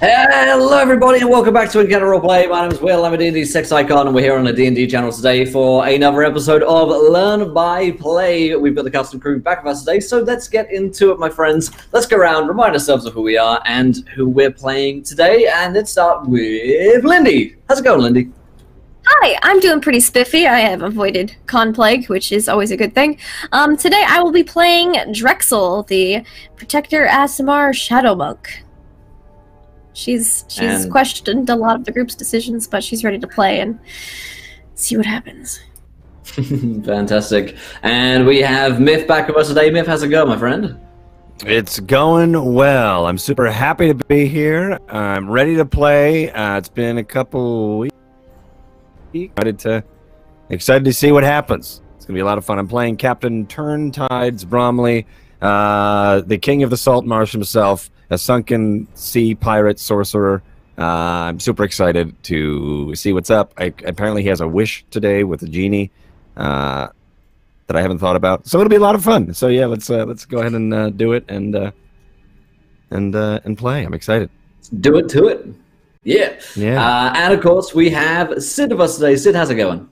Hello everybody and welcome back to Encounter Roleplay. My name is Will, I'm a D&D sex icon and we're here on the D&D channel today for another episode of Learn by Play. We've got the custom crew back with us today, so let's get into it, my friends. Let's go around, remind ourselves of who we are and who we're playing today, and let's start with Lindy. How's it going, Lindy? Hi, I'm doing pretty spiffy. I have avoided con plague, which is always a good thing. Today I will be playing Drexel, the Protector Aasimar Shadow Monk. She's questioned a lot of the group's decisions, but she's ready to play and see what happens. Fantastic. And we have Myth back with us today. Myth, how's it going, my friend? It's going well. I'm super happy to be here. I'm ready to play. It's been a couple weeks. Excited to see what happens. It's gonna be a lot of fun. I'm playing Captain Turntides Bromley, the king of the salt marsh himself, a sunken sea pirate sorcerer. I'm super excited to see what's up. Apparently he has a wish today with a genie that I haven't thought about, so it'll be a lot of fun. So yeah, let's go ahead and do it and play. I'm excited. Do it to it. Yeah. And of course, we have Sid with us today. Sid, how's it going?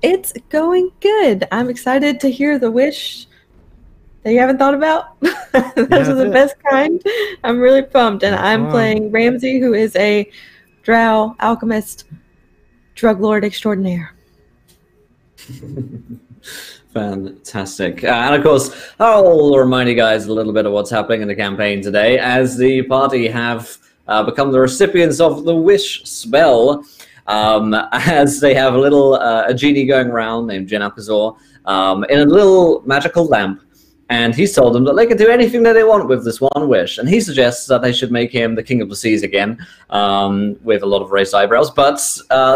It's going good. I'm excited to hear the wish that you haven't thought about. Those are the best kind. I'm really pumped. And I'm playing Ramsey, who is a drow alchemist, drug lord extraordinaire. Fantastic. And of course, I'll remind you guys a little bit of what's happening in the campaign today, as the party have become the recipients of the wish spell, as they have a genie going around named Jen Alcazor in a little magical lamp, and he's told them that they can do anything that they want with this one wish, and he suggests that they should make him the king of the seas again, with a lot of raised eyebrows, but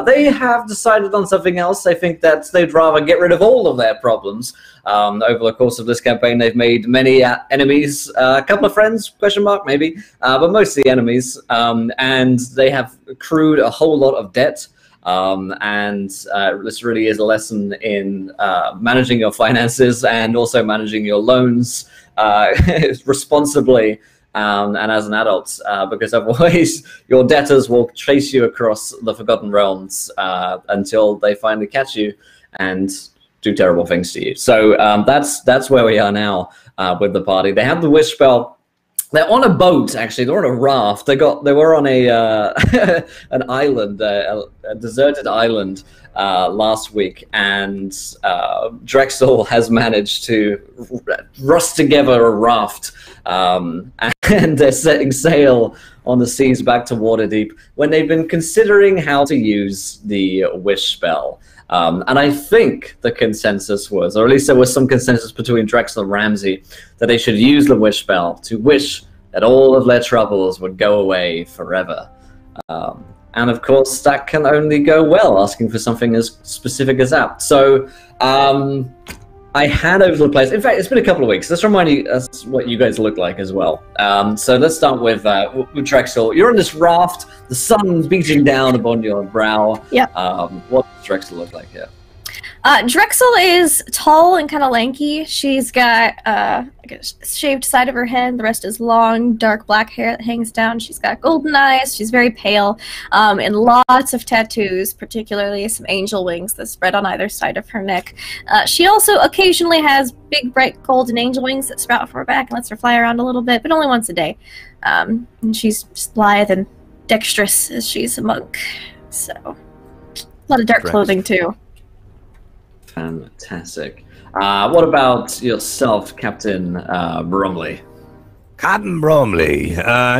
they have decided on something else. They think that they'd rather get rid of all of their problems. Over the course of this campaign, they've made many enemies, a couple of friends, question mark, maybe, but mostly enemies, and they have accrued a whole lot of debt. This really is a lesson in managing your finances and also managing your loans responsibly and as an adult, because otherwise your debtors will chase you across the Forgotten Realms until they finally catch you and do terrible things to you. So that's where we are now with the party. They have the wish spell. They're on a boat, actually. They're on a raft. They were on a an island, a deserted island last week, and Drexel has managed to rust together a raft, and they're setting sail on the seas back to Waterdeep when they've been considering how to use the wish spell. And I think the consensus was, or at least there was some consensus between Drexel and Ramsey, that they should use the wish spell to wish that all of their troubles would go away forever. And of course, that can only go well, asking for something as specific as that. So I had over the place. In fact, it's been a couple of weeks. Let's remind you what you guys look like as well. So let's start with Drexel. You're on this raft. The sun's beating down upon your brow. Yep. What does Drexel look like here? Drexel is tall and kind of lanky. She's got like a shaved side of her head. The rest is long, dark black hair that hangs down. She's got golden eyes. She's very pale, and lots of tattoos, particularly some angel wings that spread on either side of her neck. She also occasionally has big, bright golden angel wings that sprout from her back and lets her fly around a little bit, but only once a day. And she's just lithe and dexterous as she's a monk. So, a lot of dark clothing, too. Fantastic. What about yourself, Captain Bromley? Captain Bromley.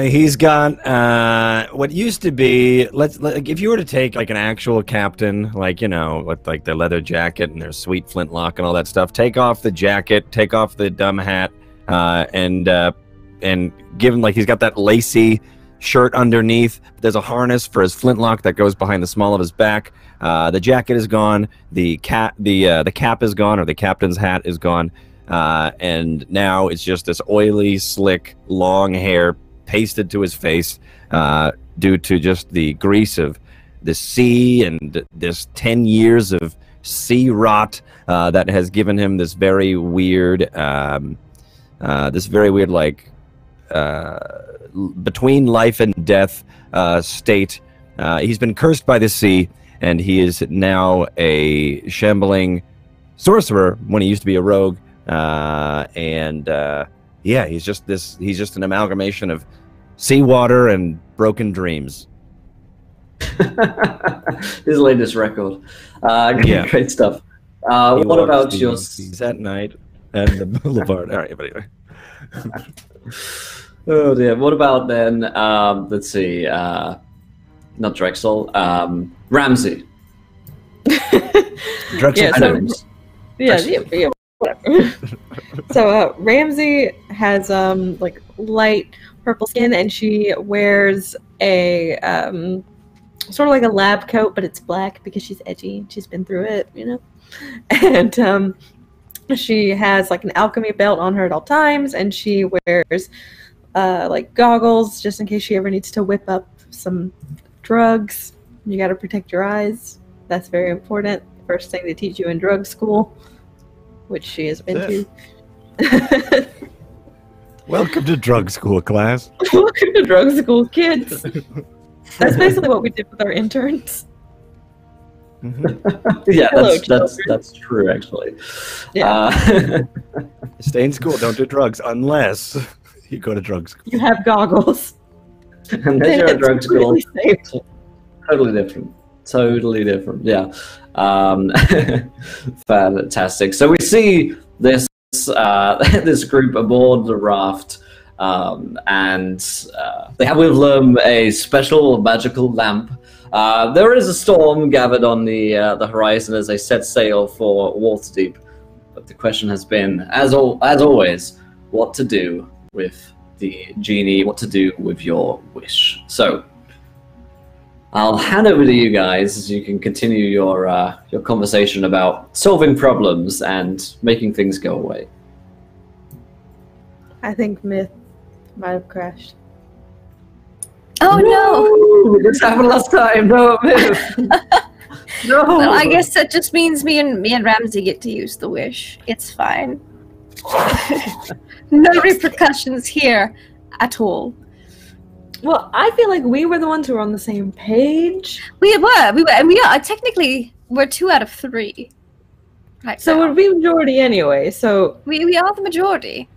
He's got what used to be. If you were to take like an actual captain, like with like their leather jacket and their sweet flintlock and all that stuff, take off the jacket, take off the dumb hat, and give him, like, he's got that lacy shirt underneath. There's a harness for his flintlock that goes behind the small of his back. The jacket is gone. The cap is gone, or the captain's hat is gone. And now it's just this oily, slick, long hair pasted to his face due to just the grease of the sea and this 10 years of sea rot that has given him this very weird, like between life and death state. He's been cursed by the sea, and he is now a shambling sorcerer when he used to be a rogue. Yeah, he's just an amalgamation of seawater and broken dreams. His latest record. Great stuff. What about yours? He's at night and the boulevard. All right, but anyway. Oh dear. What about then? Let's see. Not Drexel. Ramsey. Drexel. Yeah, whatever. So Ramsey has like light purple skin, and she wears a sort of like a lab coat, but it's black because she's edgy. She's been through it, you know. And she has like an alchemy belt on her at all times, and she wears like goggles just in case she ever needs to whip up some drugs. You got to protect your eyes. That's very important. First thing they teach you in drug school, which she has been to. Welcome to drug school, class. Welcome to drug school, kids. That's basically what we did with our interns. Yeah, that's true, actually. Yeah. Stay in school. Don't do drugs unless you go to drug school. You have goggles. Unless you're at drug school. Really safe. Totally different. Totally different. Yeah. Fantastic. So we see this this group aboard the raft, and they have with them a special magical lamp. There is a storm gathered on the horizon as they set sail for Waterdeep. But the question has been, as always, what to do with the genie, what to do with your wish. So I'll hand over to you guys as you can continue your conversation about solving problems and making things go away. I think Myth might have crashed. Oh no! This happened last time. No, Myth. No. Well, I guess that just means me and Ramsey get to use the wish. It's fine. No repercussions here at all. Well, I feel like we were the ones who were on the same page. We were, and we are. Technically, we're 2 out of 3. Right. So now. we'd be majority anyway, so... We are the majority.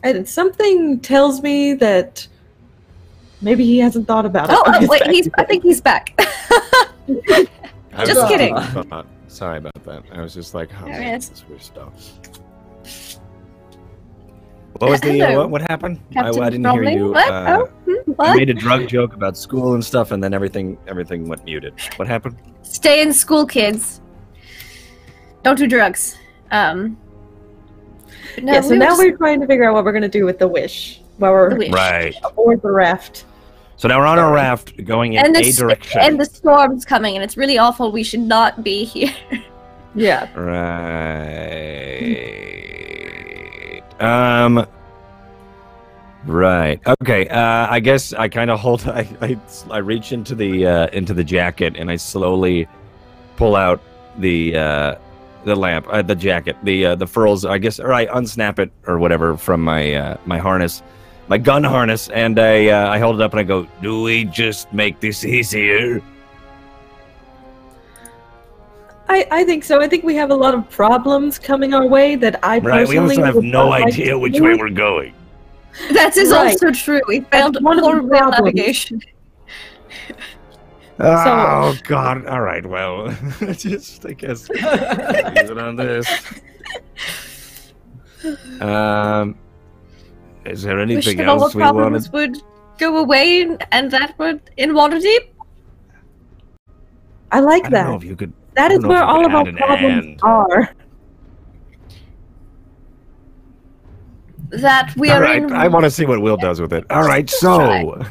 And something tells me that maybe he hasn't thought about it. Oh wait, I think he's back. Just kidding. Sorry about that. I was just like, oh, Yes. this weird stuff. What was the what happened? I didn't hear you. What? What? You made a drug joke about school and stuff, and then everything went muted. What happened? Stay in school, kids. Don't do drugs. No, Yeah, so now we're trying to figure out what we're going to do with the wish. While we're Right. aboard the raft. So now we're on a raft going in a direction. And the storm's coming, and it's really awful. We should not be here. Yeah. Right. Right. Okay. I guess I kind of hold. I reach into the jacket and I slowly pull out the lamp, the jacket, the furls. I guess, or I unsnap it or whatever from my my harness, my gun harness, and I hold it up and I go, "Do we just make this easier?" I think so. I think we have a lot of problems coming our way that I personally... Right, we also have would no not like idea to which do. way we're going. That is Right. also true. We failed one of the horrible problems. navigation. Oh, God. All right, well, just, I guess, use it on this. Is there Wish anything that all else the we problems wanted? would go away, and that would in Waterdeep. I like I that. don't know if you could... That I is don't know if where you all could of our add an problems and. are. That we All are right, in. I want to see what Will does with it. All right, so...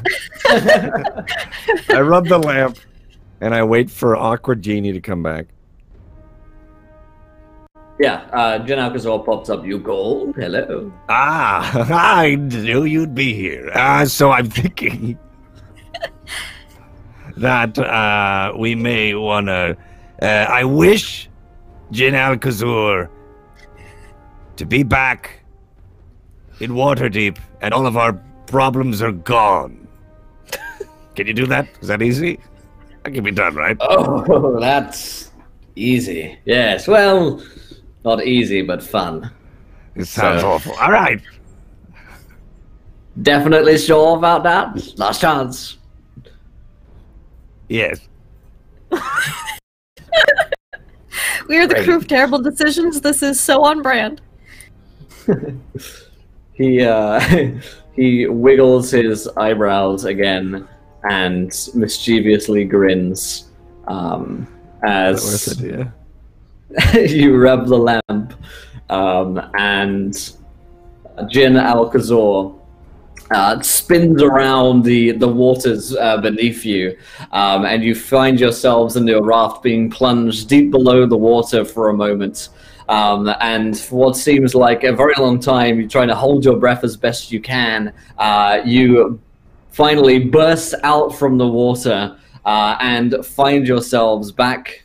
I rub the lamp, and I wait for awkward Genie to come back. Yeah, Jen Alcazar pops up. You go. Hello. Ah, I knew you'd be here. So I'm thinking that we may want to... I wish Jin Alcazar to be back in Waterdeep, and all of our problems are gone. Can you do that? Is that easy? That can be done, right? Oh, that's easy. Yes, well, not easy, but fun. It sounds awful. All right. Definitely sure about that? Last chance. Yes. We are the crew of terrible decisions. This is so on brand. He wiggles his eyebrows again and mischievously grins as you rub the lamp, and Jin Alcazor spins around the waters beneath you, and you find yourselves in your raft being plunged deep below the water for a moment. And for what seems like a very long time, you're trying to hold your breath as best you can. You finally burst out from the water and find yourselves back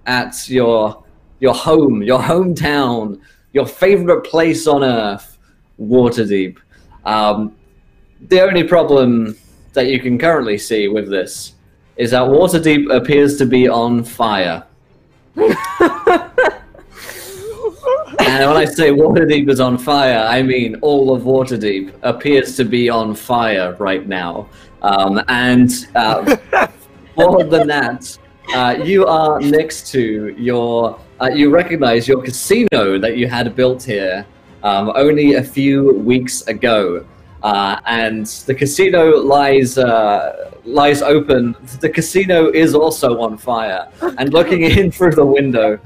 at your home, your hometown, your favorite place on Earth, Waterdeep. The only problem that you can currently see with this is that Waterdeep appears to be on fire. And when I say Waterdeep is on fire, I mean all of Waterdeep appears to be on fire right now. More than that, you are next to your... you recognize your casino that you had built here only a few weeks ago. And the casino lies open. The casino is also on fire. And looking in through the window,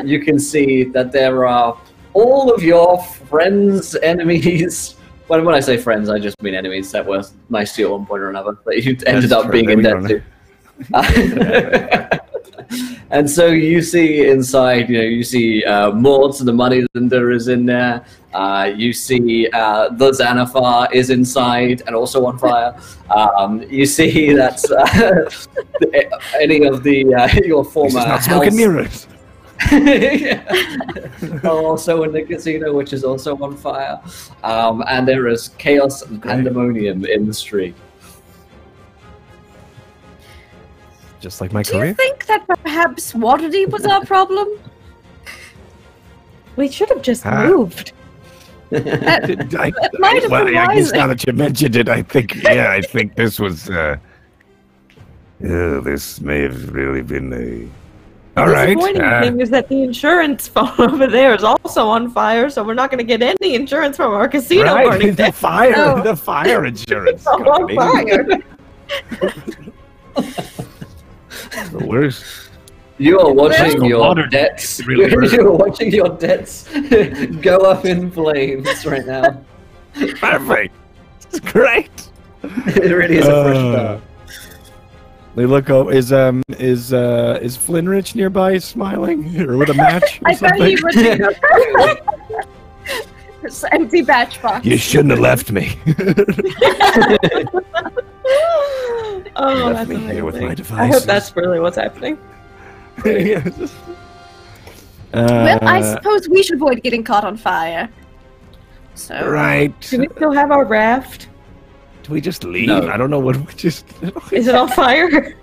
you can see that there are all of your friends, enemies. When I say friends, I just mean enemies that were nice to you at one point or another, that you ended up being in debt to. And so you see inside, you see Mords and the Moneylender is in there. You see the Xanathar is inside and also on fire. You see that any of the your former not smoking mirrors. are also in the casino, which is also on fire. And there is chaos and pandemonium in the street. Just like my Do career. you think that perhaps Waterdeep was our problem? We should have just moved. Might have Well, been I guess wiser. now that you mentioned it, I think this was. This may have really been a. All The right. disappointing thing is that the insurance phone over there is also on fire, so we're not going to get any insurance from our casino burning the down. fire, Oh. the fire insurance. It's all on company. fire. The worst. You are watching Well, your water debts. really hurt. You're watching your debts go up in flames right now. Perfect. It's great. It really is a fresh start. We look over. Is Flinrich nearby, smiling, or with a match? Or I bet something? he would be. It's an empty batch box. You shouldn't have left me. Oh, Left that's me here with my amazing. I hope devices. that's really what's happening. Well, I suppose we should avoid getting caught on fire. So Right. Do we still have our raft? Do we just leave? No. I don't know what we just. Is it on fire?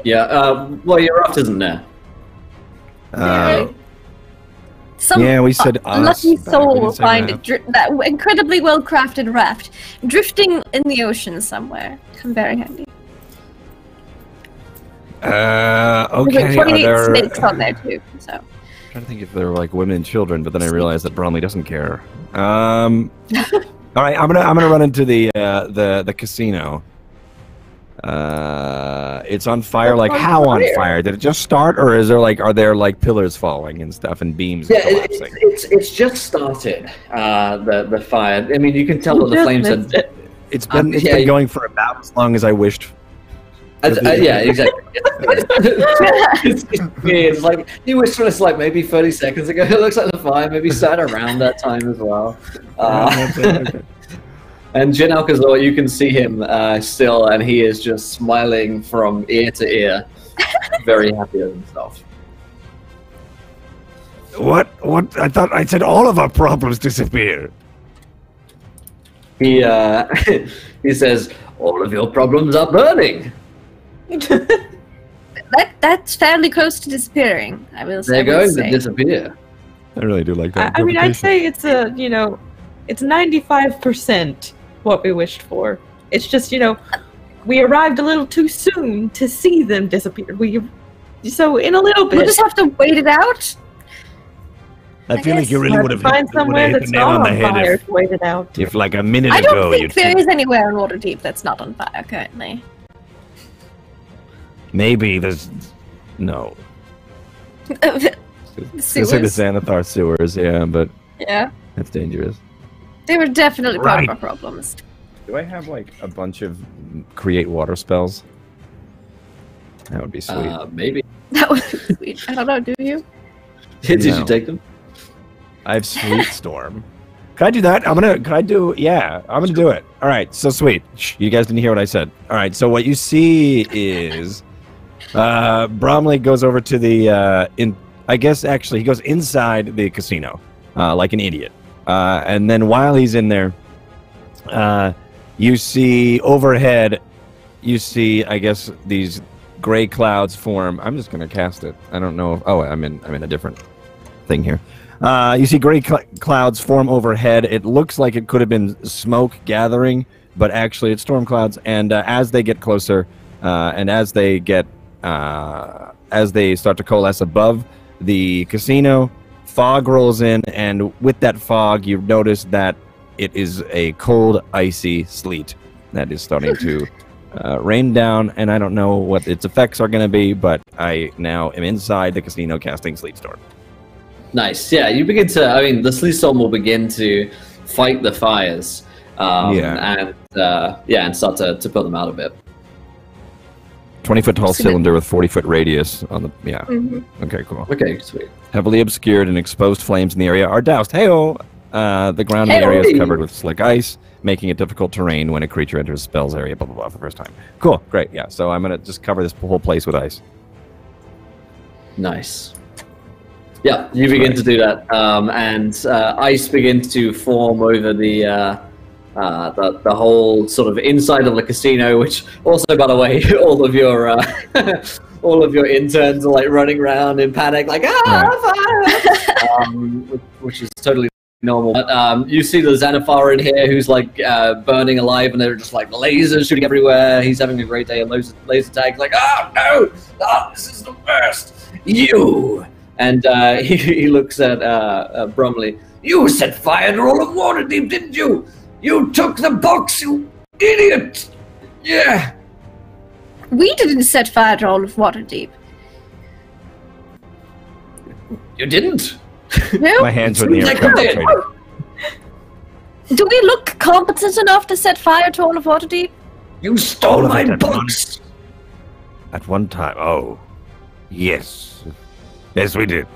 Yeah, well, your raft isn't there. some Yeah, we said us, lucky but we soul didn't will say find raft. that incredibly well-crafted raft drifting in the ocean somewhere. Come very handy. Okay. There's like 28 are there... snakes on there too. So I'm trying to think if they're like women and children, but then I realized that Bromley doesn't care. All right, I'm gonna run into the casino. It's on fire. Like how on fire? Did it just start, or is there are there pillars falling and stuff and beams Yeah, collapsing? it's just started. The fire. I mean, you can tell that the flames are. It's been yeah, been going for about as long as I wished. Yeah, exactly. It's like you wish for this maybe 30 seconds ago. It looks like the fire maybe started around that time as well. And Jin Alcazor, you can see him still, and he is just smiling from ear to ear, very happy with himself. What? I thought I said all of our problems disappear. he he says, "All of your problems are burning." That's fairly close to disappearing. I will say. They're going to disappear. I really do like that. I mean, I'd say it's it's 95% what we wished for. It's just, we arrived a little too soon to see them disappear. So in a little bit. We'll just have to wait it out. I feel like you really would have find somewhere that's not on fire to wait it out. If like a minute I ago don't think you'd there is anywhere in Waterdeep that's not on fire currently. Maybe there's no. It's like the Xanathar sewers, yeah, but yeah, that's dangerous. They were definitely part of our problems. Do I have like a bunch of create water spells? That would be sweet. Maybe. That would be sweet. I don't know. Do you? Did you take them? I have Sweet Storm. Can I do that? I'm gonna do it. All right, so sweet. Shh, you guys didn't hear what I said. All right, so what you see is Bromley goes over to the I guess actually he goes inside the casino like an idiot. And then while he's in there, you see overhead, I guess these gray clouds form. I'm just gonna cast it. I don't know if, I'm in a different thing here. You see gray clouds form overhead. It looks like it could have been smoke gathering, but actually it's storm clouds. And as they get closer, and as they start to coalesce above the casino, fog rolls in, and with that fog, you notice that it is a cold, icy sleet that is starting to rain down. And I don't know what its effects are going to be, but I now am inside the casino casting Sleet Storm. Nice. Yeah, you begin to. I mean, the Sleet Storm will begin to fight the fires. And start to put them out a bit. 20-foot tall cylinder with 40-foot radius on the. Yeah. Mm-hmm. Okay, cool. Okay, sweet. Heavily obscured and exposed flames in the area are doused. Hey-oh! The ground in the area is covered with slick ice, making it difficult terrain when a creature enters spells area, blah, blah, blah, for the first time. Cool, great, yeah. So I'm going to just cover this whole place with ice. Nice. Yeah, you begin to do that, and ice begins to form over the whole sort of inside of the casino, which also, by the way, all of your interns are like running around in panic, like fire, which is totally normal. But you see the Xanathar in here, who's like burning alive, and they're just like lasers shooting everywhere. He's having a great day, and laser tags, like, oh no, this is the worst. You. And he looks at Bromley. You set fire to all of Waterdeep, didn't you? You took the box, you idiot! Yeah. We didn't set fire to all of Waterdeep. You didn't? No. My hands are in the air. Do we look competent enough to set fire to all of Waterdeep? You stole my box. At one time. Oh, yes. Yes, we did.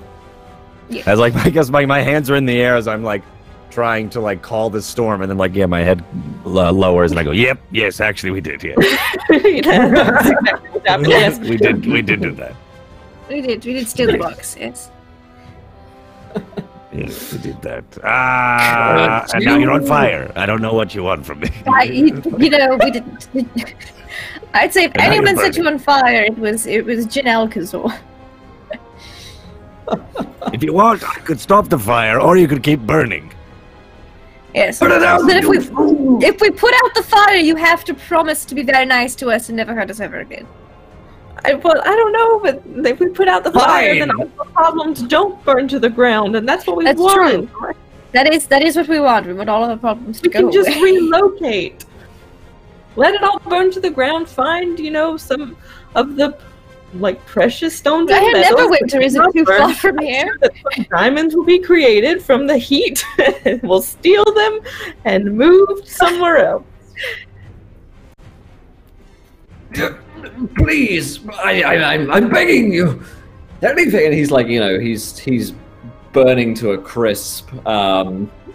Yeah. As like, I guess my hands are in the air as I'm like trying to like call this storm, and then like my head lowers, and I go, "Yep, yes, actually, we did. Yeah, Yes. we did do that. We did steal the box. Yes. Yes, we did that. And now you're on fire. I don't know what you want from me. We didn't. I'd say if anyone set you on fire, it was Janelle Kazor. If you want, I could stop the fire, or you could keep burning. Yes. But if we put out the fire, you have to promise to be very nice to us and never hurt us ever again. I don't know, but if we put out the fire, then all the problems don't burn to the ground, and that's what we want. True. That is what we want. We want all of the problems to go away. We can just relocate. Let it all burn to the ground. Find, some of the precious stones. I have Neverwinter isn't too far from here. Diamonds will be created from the heat. We'll steal them and move somewhere else. Please, I'm begging you. Anything. And he's like, he's burning to a crisp.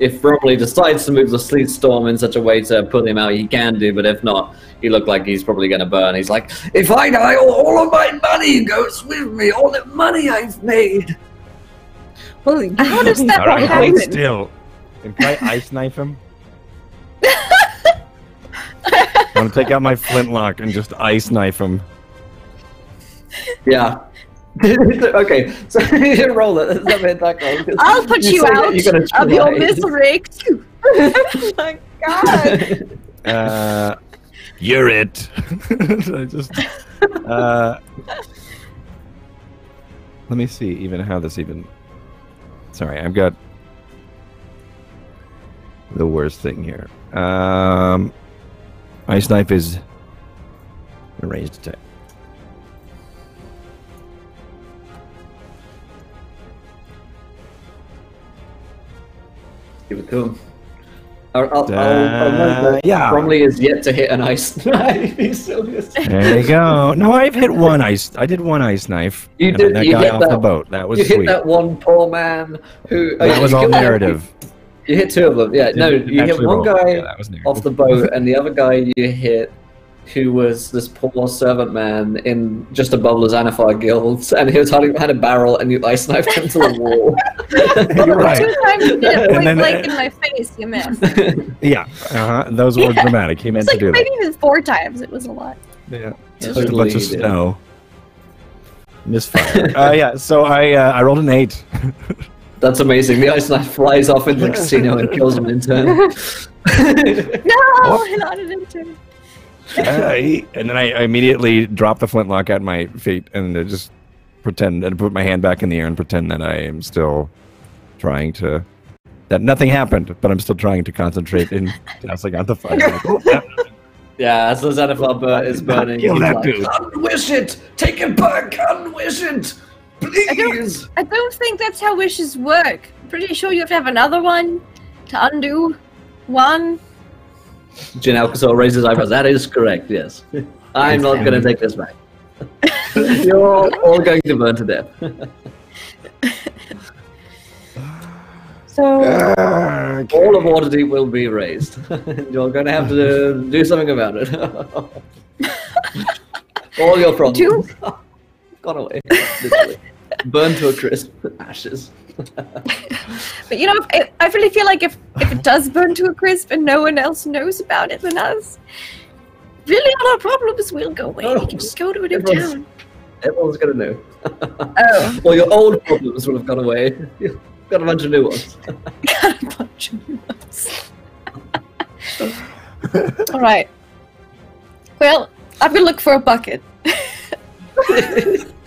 If Bromley decides to move the Sleet Storm in such a way to put him out, he can do, but if not, he looked like he's probably going to burn. He's like, if I die, all of my money goes with me, all the money I've made. Well, how does that happen? happen? Still, can I ice knife him? want to take out my flintlock and just ice knife him. Yeah. Okay, so you roll it. I'll put you out of your misery. Oh my god! You're it. I just. Let me see even how this even. Sorry, I've got the worst thing here. Ice knife is a ranged attack. Give it to him. I'll note that Bromley is yet to hit an ice knife. There you go. No, I've hit one ice. I did one ice knife. You did. That you guy hit off that, the boat. That was you sweet. hit that one poor man who. That was all narrative. You hit two of them. Yeah. No, you hit one guy off the boat, and the other guy you hit, who was this poor servant man in just above the Xanathar Guild, and he was had a barrel, and you ice knifed him to the wall. You're right. 2 times you did it point blank in my face, you missed. Yeah, those were dramatic. He meant It's to do maybe that. even 4 times. It was a lot. Yeah, Totally just a bunch of did. snow. Misfire. Yeah, so I rolled an 8. That's amazing. The ice knife flies off into the casino and kills an intern. No, not an intern. And then I immediately drop the flintlock at my feet and just pretend and put my hand back in the air and pretend that I am still trying to. That nothing happened, but I'm still trying to concentrate in dousing out the fire. Yeah, as the Xanathar is burning, Kill he's that like, dude. "Unwish it! Take it back! Unwish it! Please!" I don't think that's how wishes work. Pretty sure you have to have another one to undo one. Jin Alcazar raises eyebrows. That is correct, yes. I'm not going to take this back. You're all going to burn to death. So All of Waterdeep will be erased. You're going to have to do something about it. All your problems. Gone away. Literally. Burned to a crisp. Ashes. But you know, I really feel like if it does burn to a crisp and no one else knows about it than us, really all our problems will go away. We can just go to a new town. Everyone's going to know. Oh. Well, your old problems will have gone away. You've got a bunch of new ones. Got a bunch of new ones. All right. Well, I'm gonna look for a bucket.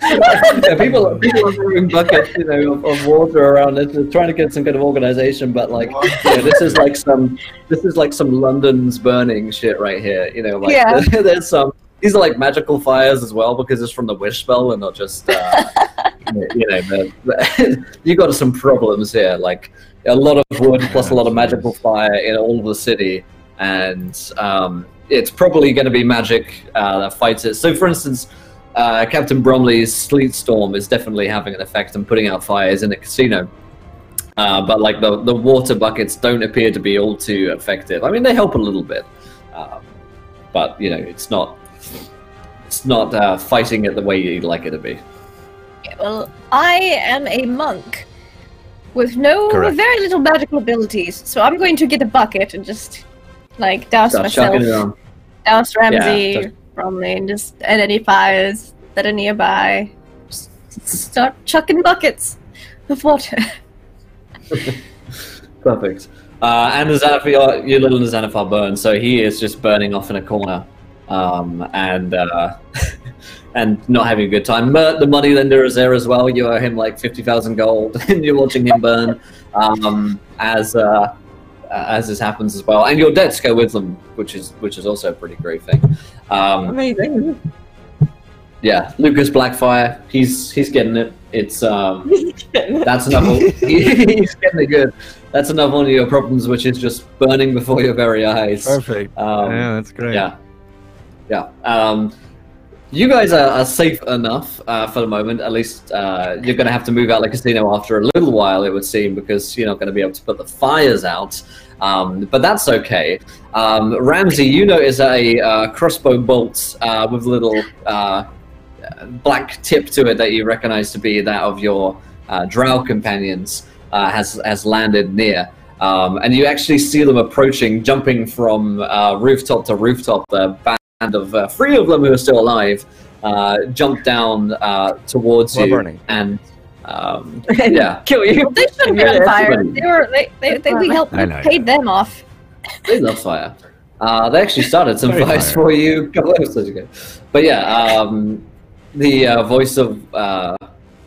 Yeah, people are throwing buckets, of water around it. They're trying to get some kind of organization, but this is like some London's burning shit right here. There's some. These are like magical fires as well because it's from the wish spell and not just. You got some problems here, like a lot of wood plus a lot of magical fire in all of the city, and it's probably going to be magic that fights it. So, for instance. Captain Bromley's Sleet Storm is definitely having an effect and putting out fires in the casino. But like the water buckets don't appear to be all too effective. I mean, they help a little bit. But, it's not fighting it the way you'd like it to be. Well, I am a monk with very little magical abilities, so I'm going to get a bucket and just, douse Start chucking it myself, on. douse Ramsey, Yeah, Bromley, and just at any fires that are nearby, just start chucking buckets of water. Perfect. And the Xanathar, you're letting the Xanathar burn, so he is just burning off in a corner, and not having a good time. Mert, the moneylender, is there as well. You owe him 50,000 gold, and you're watching him burn as this happens as well. And your debts go with them, which is also a pretty great thing. amazing. Yeah, Lucas Blackfire, he's getting it. It's that's enough. He's getting it good. That's enough one of your problems, which is just burning before your very eyes. Perfect. Yeah, that's great. Yeah. You guys are safe enough for the moment. At least you're going to have to move out of the casino after a little while, it would seem, because you're not going to be able to put the fires out. But that's okay. Ramsey, you notice a crossbow bolt with a little black tip to it that you recognize to be that of your drow companions has landed near. And you actually see them approaching, jumping from rooftop to rooftop. The band of 3 of them who are still alive jump down towards We're you burning. and yeah, Kill you. They shouldn't be on fire. We helped, I know. paid them off. they love fire. They actually started some Very fires fire. for you a couple episodes ago. But yeah, the voice of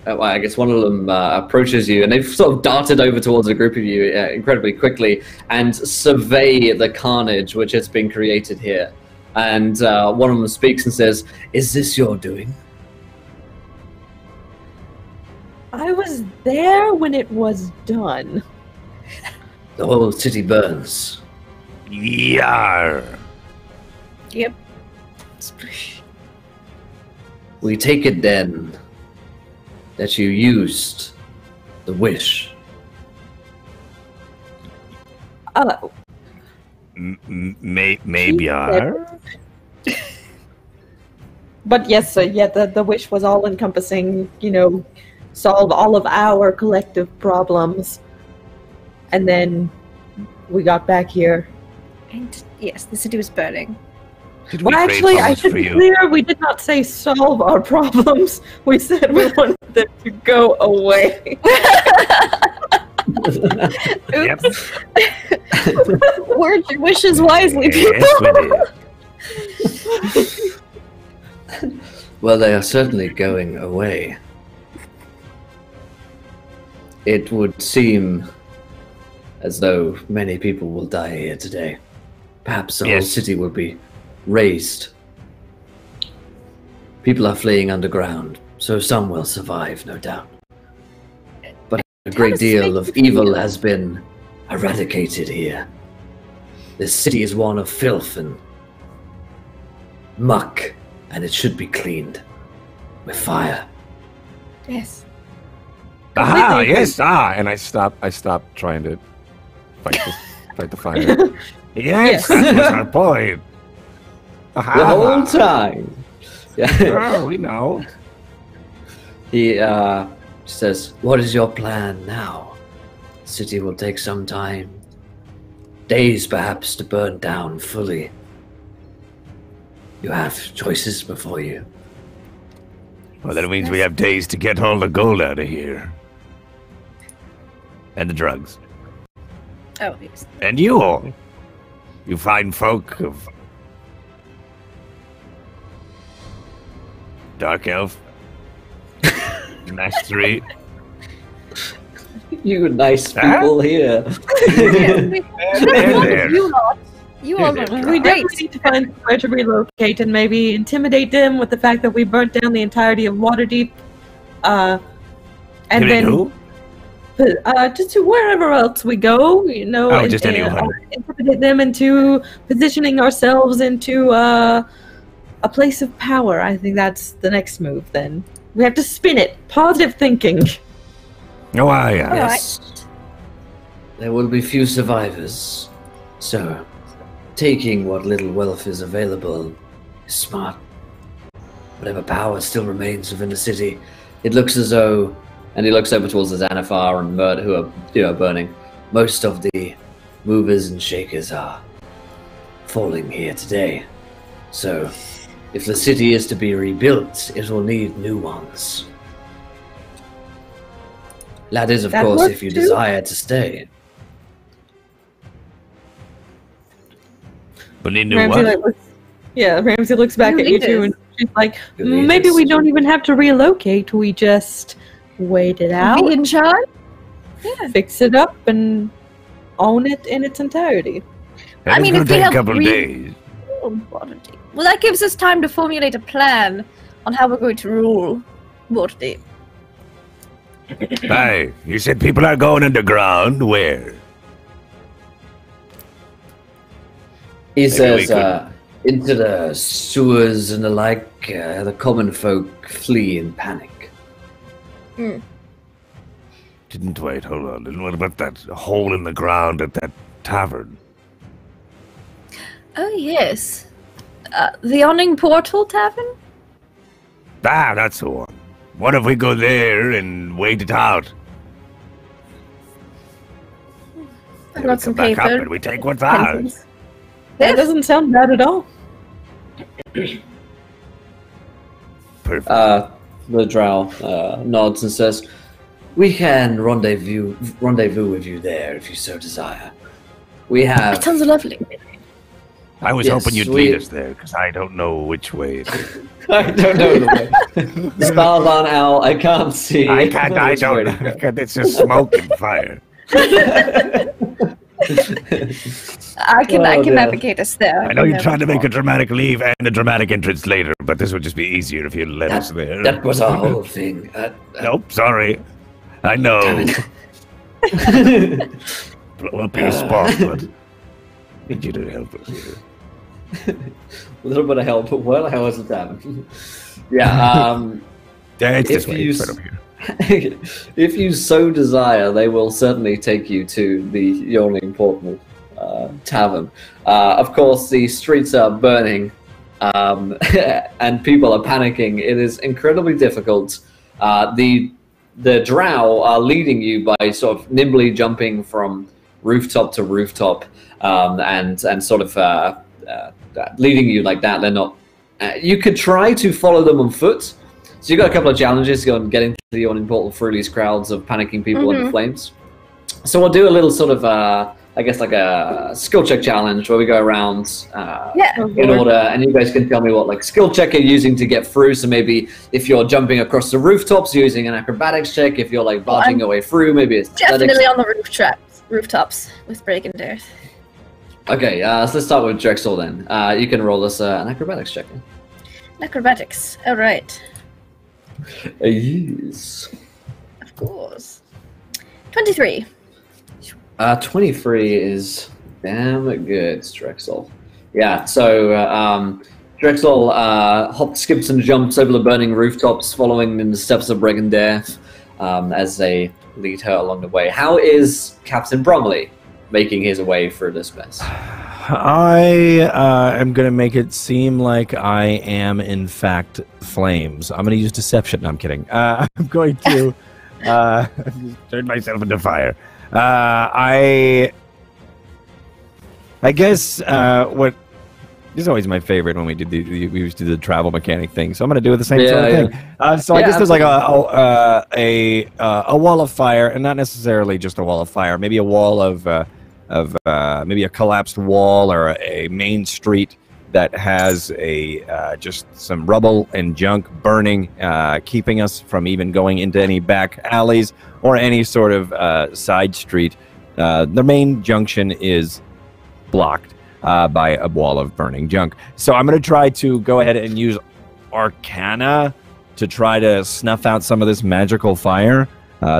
I guess one of them approaches you, and they've sort of darted over towards a group of you incredibly quickly and survey the carnage which has been created here. And one of them speaks and says, "Is this your doing?" I was there when it was done. The whole city burns. Yar. Yep. We take it then that you used the wish. Maybe are. But yes, the wish was all encompassing, solve all of our collective problems. And then we got back here. And yes, the city was burning. Did we Well, trade actually, I problems should for be you? clear, we did not say solve our problems. We said we wanted them to go away. Yep. Word your wishes wisely, people. Yes, we did. Well, they are certainly going away. It would seem as though many people will die here today. Perhaps the whole Yes. city will be razed. People are fleeing underground, so some will survive, no doubt. But a great deal of evil has been eradicated here. This city is one of filth and muck, and it should be cleaned with fire. Yes. Aha! Completely Yes! And I stopped trying to fight the fire. Yes, that was our point. Aha. The whole time. Yeah. Oh, we know. He says, "What is your plan now? The city will take some time, days perhaps, to burn down fully. You have choices before you." Well, that means we have days to get all the gold out of here. And the drugs. Oh, yes. And you all. You fine folk of Dark Elf. Mastery. You nice people here. There. You lot. You all Here, are there. We great. definitely need to find somewhere to relocate and maybe intimidate them with the fact that we burnt down the entirety of Waterdeep. And Intimidate then who? just to wherever else we go, Oh, just anyone. intimidate them into positioning ourselves into a place of power. I think that's the next move. Then we have to spin it. Positive thinking. Oh, yeah. Yes. There will be few survivors, so taking what little wealth is available is smart. Whatever power still remains within the city, it looks as though, and he looks over towards the Xanathar and Mert who are burning. Most of the movers and shakers are falling here today. So, if the city is to be rebuilt, it will need new ones. That is, of That course, works if you too. desire to stay. But they knew Ramsey what? Ramsey looks back New at you two, and leaders. she's like, New leaders. maybe we don't even have to relocate. We just wait it out, Be in charge? fix it up, and own it in its entirety. I mean, it's if gonna we take a help couple days. Well, that gives us time to formulate a plan on how we're going to rule Waterdeep. Hey, you said people are going underground. Where? He Maybe we says, could- into the sewers and the like, the common folk flee in panic. Didn't wait. Hold on. And what about that hole in the ground at that tavern? Oh, yes. The Yawning Portal Tavern? Ah, that's the one. What if we go there and wait it out? I've got some Back up paper. and we take what's ours. Pencils. That doesn't sound bad at all. Perfect. The drow nods and says, "We can rendezvous with you there if you so desire. We have." That sounds lovely. I was yes, hoping you'd we- lead us there because I don't know which way. I don't know the way. Stars aren't out. I can't see. I can't. I Which way don't. to go. It's just smoke and fire. I can dear. navigate us there. I know you're trying to make a dramatic leave and a dramatic entrance later, but this would just be easier if you let us there. That was our whole thing. Nope, sorry. I know. Blow up your spot, but need you to help us here. A little bit of help, but what the hell is it done? Yeah, Yeah, it's this If way. you It's s- right over here. if you so desire, they will certainly take you to the Yawning Portal Tavern. Of course, the streets are burning, and people are panicking. It is incredibly difficult. The drow are leading you by sort of nimbly jumping from rooftop to rooftop, and sort of leading you like that. They're not. You could try to follow them on foot. So you've got a couple of challenges getting to the Yawning Portal through these crowds of panicking people in the flames. So we'll do a little sort of, I guess, like a skill check challenge where we go around in order, and you guys can tell me what like skill check you're using to get through. So maybe if you're jumping across the rooftops, you're using an acrobatics check. If you're like barging your way through, maybe it's athletics. Definitely on the rooftops with breaking dirt. Okay, so let's start with Drexel then. You can roll us an acrobatics check. Acrobatics. All right. Yes. Of course. 23. 23 is damn good, Drexel. Yeah, so Drexel hops, skips, and jumps over the burning rooftops, following in the steps of Bregan Death as they lead her along the way. How is Captain Bromley making his way through this mess? I am going to make it seem like I am, in fact, flames. I'm going to use deception. No, I'm kidding. I'm going to turn myself into fire. I guess what this is always my favorite when we used to do the travel mechanic thing. So I'm going to do the same sort of thing. So I guess there's like a wall of fire, and not necessarily just a wall of fire. Maybe a wall of maybe a collapsed wall or a main street that has just some rubble and junk burning, keeping us from even going into any back alleys or any sort of side street. The main junction is blocked by a wall of burning junk. So I'm going to try to go ahead and use Arcana to try to snuff out some of this magical fire,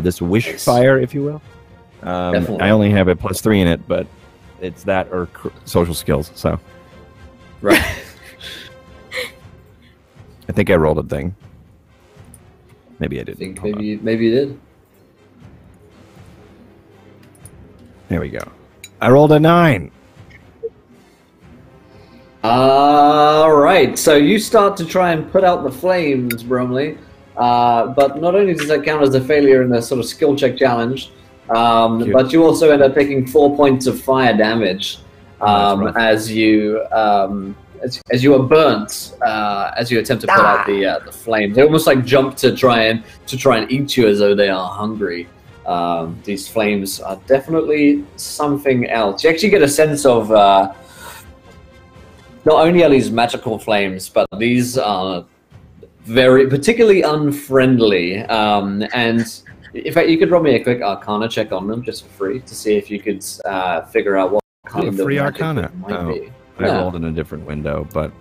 this wish fire, if you will. I only have a +3 in it, but it's that or social skills. So, Right. I think I rolled a thing. Maybe I I didn't. think Hold on. maybe you did. There we go. I rolled a 9. All right, so you start to try and put out the flames, Bromley. But not only does that count as a failure in the sort of skill check challenge, but you also end up taking 4 points of fire damage as you as you are burnt as you attempt to put out the flames. They almost like jump to try and eat you as though they are hungry. These flames are definitely something else. You actually get a sense of not only are these magical flames, but these are very particularly unfriendly. And in fact, you could roll me a quick Arcana check on them just for free to see if you could figure out what kind of free magic Arcana. it might be. I rolled in a different window, but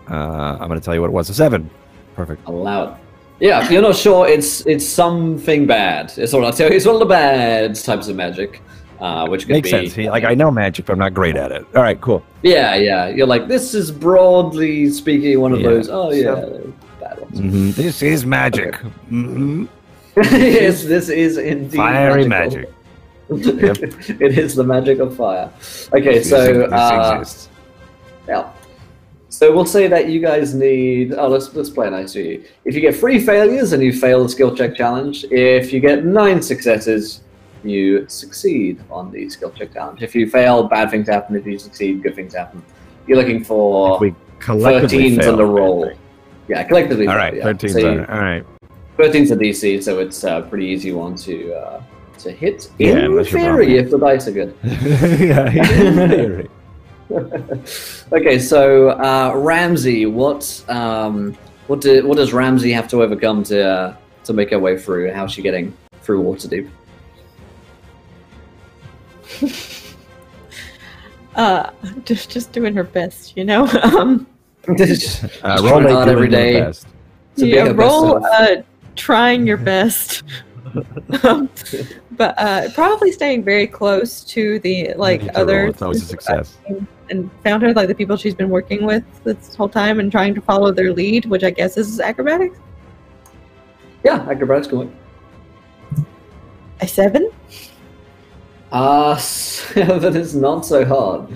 I'm going to tell you what it was. A 7. Perfect. Allow it. Yeah, if you're not sure, it's something bad. It's all I'll tell you. It's one of the bad types of magic, which could Makes be sense. Like, I know magic, but I'm not great at it. All right, cool. Yeah. You're like, this is broadly speaking one of those. Oh yeah, bad ones. This is magic. Yes, this is indeed Fiery magical. magic. It is the magic of fire. Okay, This so exists. yeah. So we'll say that you guys need. Oh, let's play nice to you. If you get 3 failures and you fail the skill check challenge, if you get 9 successes, you succeed on the skill check challenge. If you fail, bad things happen. If you succeed, good things happen. You're looking for If we collectively 13s fail, on the roll. Yeah, collectively. All right, 13's better. All right. 13's a DC, so it's a pretty easy one to hit. Yeah, In unless you're theory, wrong. if the dice are good. Yeah, in theory. Okay, so Ramsey, what does Ramsey have to overcome to make her way through? How's she getting through Waterdeep? Just doing her best, you know. Just Roll trying hard doing every your day. best. To be Yeah, her best roll self. trying your best. But probably staying very close to the like Need to roll, other it's always a success. and found her like the people she's been working with this whole time and trying to follow their lead, which I guess is acrobatics. Yeah, acrobatics can work. A 7? 7 is not so hard.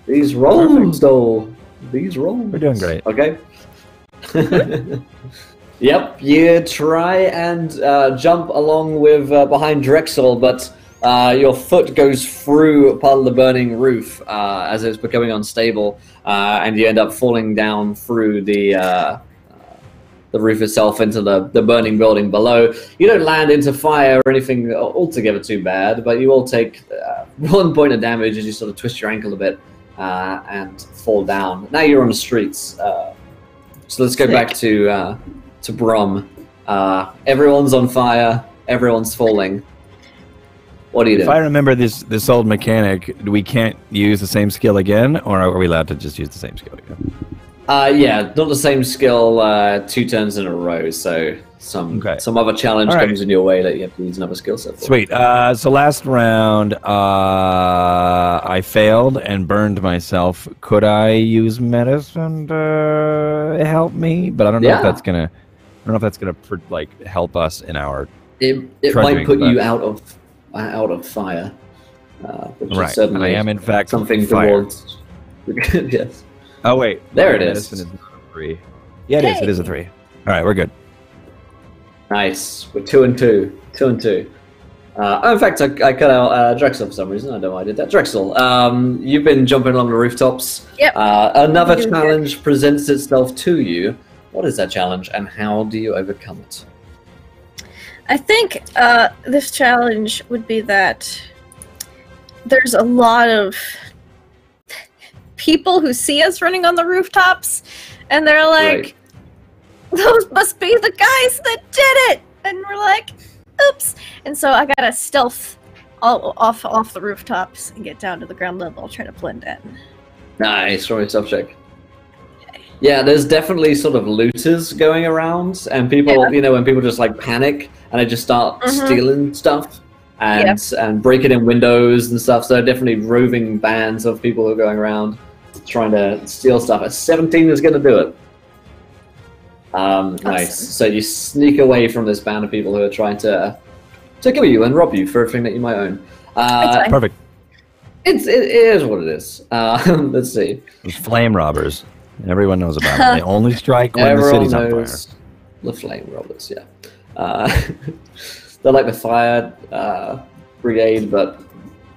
These rolls, though. These rolls. We're doing great. Okay. Yep, you try and jump along with behind Drexel, but your foot goes through part of the burning roof as it's becoming unstable, and you end up falling down through the roof itself into the burning building below. You don't land into fire or anything altogether too bad, but you will take 1 point of damage as you sort of twist your ankle a bit and fall down. Now you're on the streets. So let's go back to Brom. Everyone's on fire. Everyone's falling. What do you do? If I remember this old mechanic, we can't use the same skill again, or are we allowed to just use the same skill again? Yeah, not the same skill 2 turns in a row, so some other challenge All right. comes in your way that you have to use another skill set for. Sweet. So last round, I failed and burned myself. Could I use medicine to help me? But I don't know if that's gonna. I don't know if that's gonna like help us in our. It trudging, might put but- you out of fire. Which Right, is certainly and I am in fact something fire. towards. Yes. Oh wait, There it medicine is. is not a 3. Yeah, it is. It is a 3. All right, we're good. Nice. We're 2 and 2. 2 and 2. In fact, I cut out Drexel for some reason. I don't know why I did that. Drexel, you've been jumping along the rooftops. Yep. Another Doing good. challenge presents itself to you. What is that challenge, and how do you overcome it? I think this challenge would be that there's a lot of people who see us running on the rooftops, and they're like, Right. those must be the guys that did it! And we're like, oops! And so I gotta stealth off the rooftops and get down to the ground level, try to blend in. Nice, roll yourself check. Yeah, there's definitely sort of looters going around, and people, when people just like panic and they just start stealing stuff and breaking in windows and stuff. So there are definitely roving bands of people who are going around trying to steal stuff. A 17 is going to do it. Nice. So you sneak away from this band of people who are trying to kill you and rob you for everything that you might own. Perfect. It is what it is. Let's see. Those flame robbers. Everyone knows about them. They only strike when the Everyone city's on fire. knows the flame robbers, yeah. They're like the fire brigade, but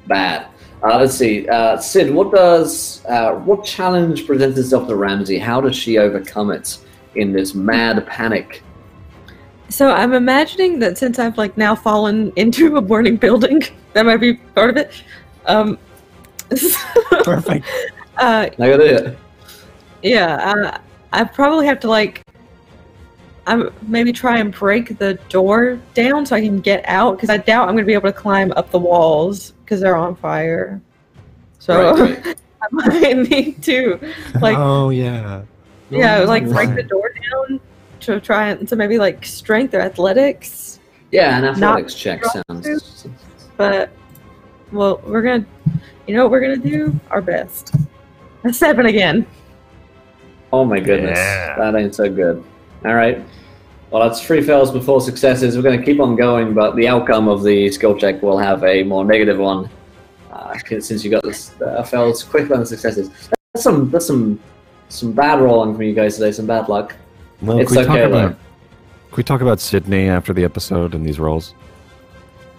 bad. Let's see. Sid, what challenge presents itself to Ramsey? How does she overcome it in this mad panic? So I'm imagining that since I've like now fallen into a burning building, that might be part of it. Perfect. I got it. Yeah, I probably have to like, maybe try and break the door down so I can get out, because I doubt I'm going to be able to climb up the walls because they're on fire. So Right. I might need to like, Oh yeah. like break the door down to try and maybe like strength or athletics. Yeah, an athletics Not check sounds. But well, we're gonna, what we're gonna do? Our best. A 7 again. Oh my goodness, Yeah. that ain't so good. All right. Well, that's 3 fails before successes. We're going to keep on going, but the outcome of the skill check will have a more negative one, since you got this fails quicker than successes. That's some bad rolling from you guys today. Some bad luck. Well, It's can we okay, talk though. about, can we talk about Sydney after the episode and these roles?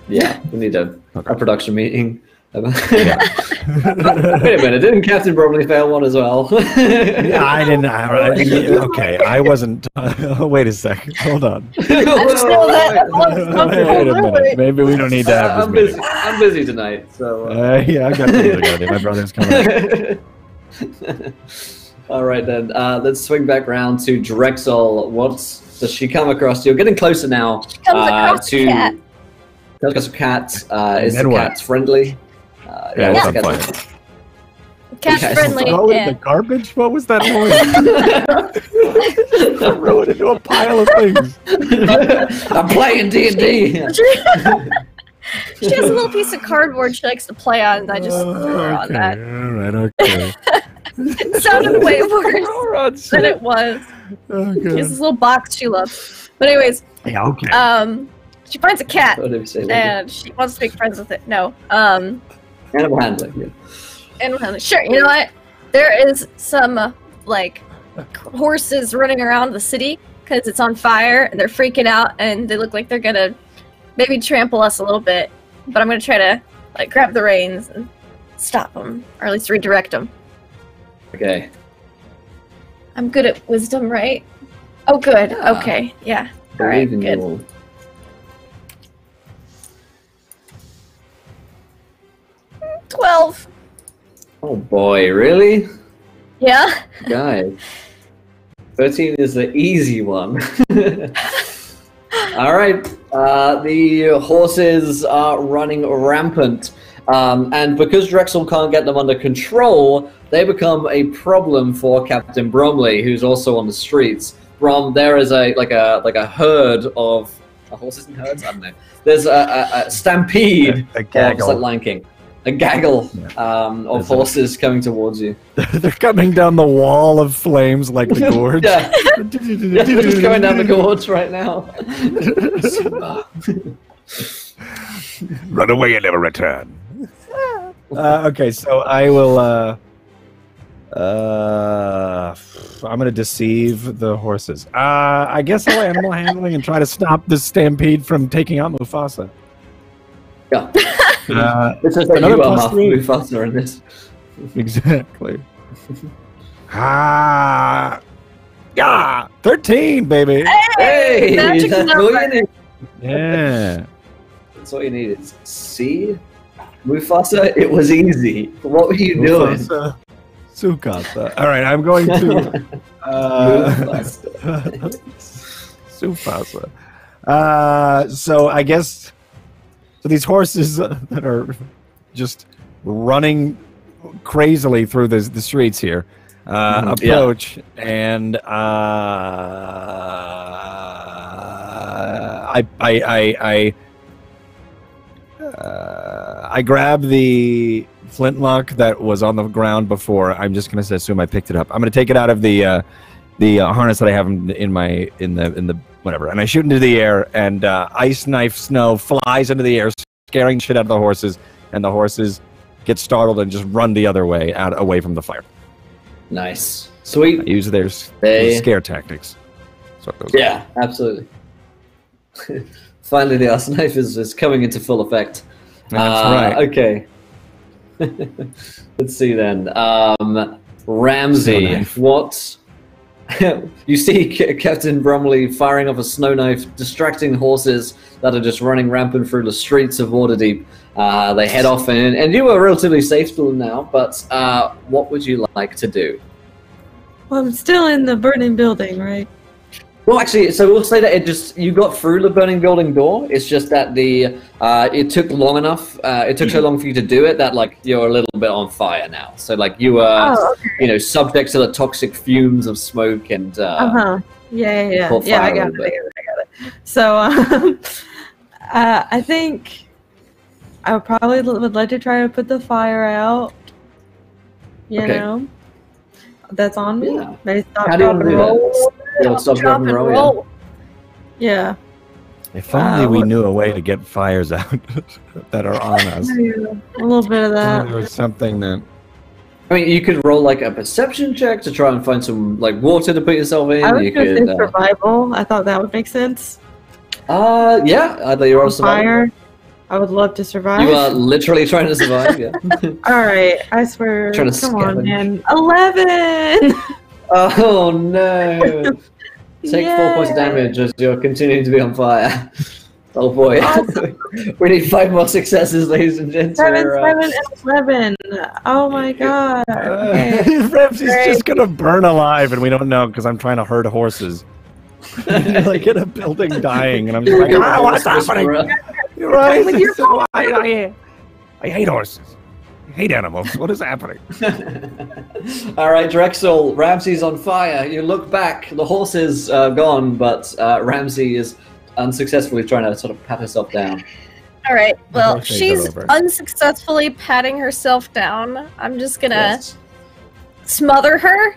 Yeah, we need a production meeting. Yeah. Wait a minute, didn't Captain Bromley fail one as well? Yeah, I didn't. Okay, I wasn't. Wait a second. Hold on. I just know that. Wait a minute. Maybe we don't need to have this meeting. I'm busy tonight, so. Yeah, I've got things I gotta do. My brother's coming up. All right then. Let's swing back round to Drexel. What does she come across? You're getting closer now. She comes across to a cat. comes across a cat. Is the then what? cat friendly? Yeah, what's I'm the cat fine. Cat's Okay. friendly. Throw it in the And garbage? What was that noise? Throw it into a pile of things. I'm playing D&D. she has a little piece of cardboard she likes to play on, and I just threw her on that. All right, okay. It sounded way worse than it was. Oh, She has God. this little box she loves. But anyways, Yeah, okay. she finds a cat What did we say? and she wants to make friends with it. No. Animal handling. Yeah. And sure, you know what? There is some like horses running around the city because it's on fire and they're freaking out and they look like they're gonna maybe trample us a little bit. But I'm gonna try to like grab the reins and stop them, or at least redirect them. Okay. I'm good at wisdom, right? Oh, good. Okay, yeah. All right, Believe in good. you all. Mm, 12. Oh boy, really? Yeah. Guys. 13 is the easy one. All right. The horses are running rampant. And because Drexel can't get them under control, they become a problem for Captain Bromley, who's also on the streets. There is a herd of horses and herds. I don't know. There's a stampede. A gaggle. Like Lion King. A gaggle of horses coming towards you. They're coming down the wall of flames like the gorge. Yeah, they're just going down the gorge right now. Run away and never return. Okay, so I will. I'm gonna deceive the horses. I guess I'll animal handling and try to stop this stampede from taking out Mufasa. Yeah. It's just that another you are plus half 3. Mufasa in this. Exactly. 13, baby. Hey, magic that's number. all you need. Yeah. That's all you need. Is see, Mufasa. It was easy. What were you doing? Mufasa. Sukasa. All right, I'm going to. Sufasa. So I guess. So these horses that are just running crazily through the streets here approach, and I grab the flintlock that was on the ground before. I'm just gonna assume I picked it up. I'm gonna take it out of the harness that I have in the whatever, and I shoot into the air, and ice knife snow flies into the air, scaring shit out of the horses, and the horses get startled and just run the other way, away from the fire. Nice, sweet. I use their scare tactics. So it goes Yeah, absolutely. Finally, the ice knife is coming into full effect. That's right. Okay. Let's see then. Ramsey, Knife. what? You see Captain Bromley firing off a snow knife, distracting horses that are just running rampant through the streets of Waterdeep. They head off, and you are relatively safe to them now, but what would you like to do? Well, I'm still in the burning building, right? Well, actually, so we'll say that you got through the burning building door. It's just that it took long enough. It took so long for you to do it that you're a little bit on fire now. So you are, subject to the toxic fumes of smoke and. Yeah. caught Yeah, I fire a got little it. So, I think I would like to try to put the fire out. You Okay. know, that's on me. Yeah. Maybe stop, How do you drop, want to and do that? roll. You'll stop, drop, and roll, yeah. roll. Yeah. If only we knew a way to get fires out that are on us. A little bit of that. There was something that. I mean, you could roll a perception check to try and find some water to put yourself in. I was You going to could, say survival. I thought that would make sense. yeah, either you're on survival. Fire. I would love to survive. You are literally trying to survive, yeah. Alright, I swear. Trying to Come on, scavenge. man. 11! Oh no! Take 4 points of Yay. damage as you're continuing to be on fire. Oh boy. We need 5 more successes, ladies and gents. 7, We're, 7, and 11. Oh my god. Okay. Ramsey's Great. just gonna burn alive, and we don't know because I'm trying to herd horses. Like in a building dying, and I'm just like, what's happening? You're right. With your I hate horses. I hate animals. What is happening? Alright, Drexel, Ramsey's on fire. You look back, the horse is gone, but Ramsey is unsuccessfully trying to sort of pat herself down. All right. Well, Birthdays are she's over. unsuccessfully patting herself down. I'm just gonna Yes. smother her,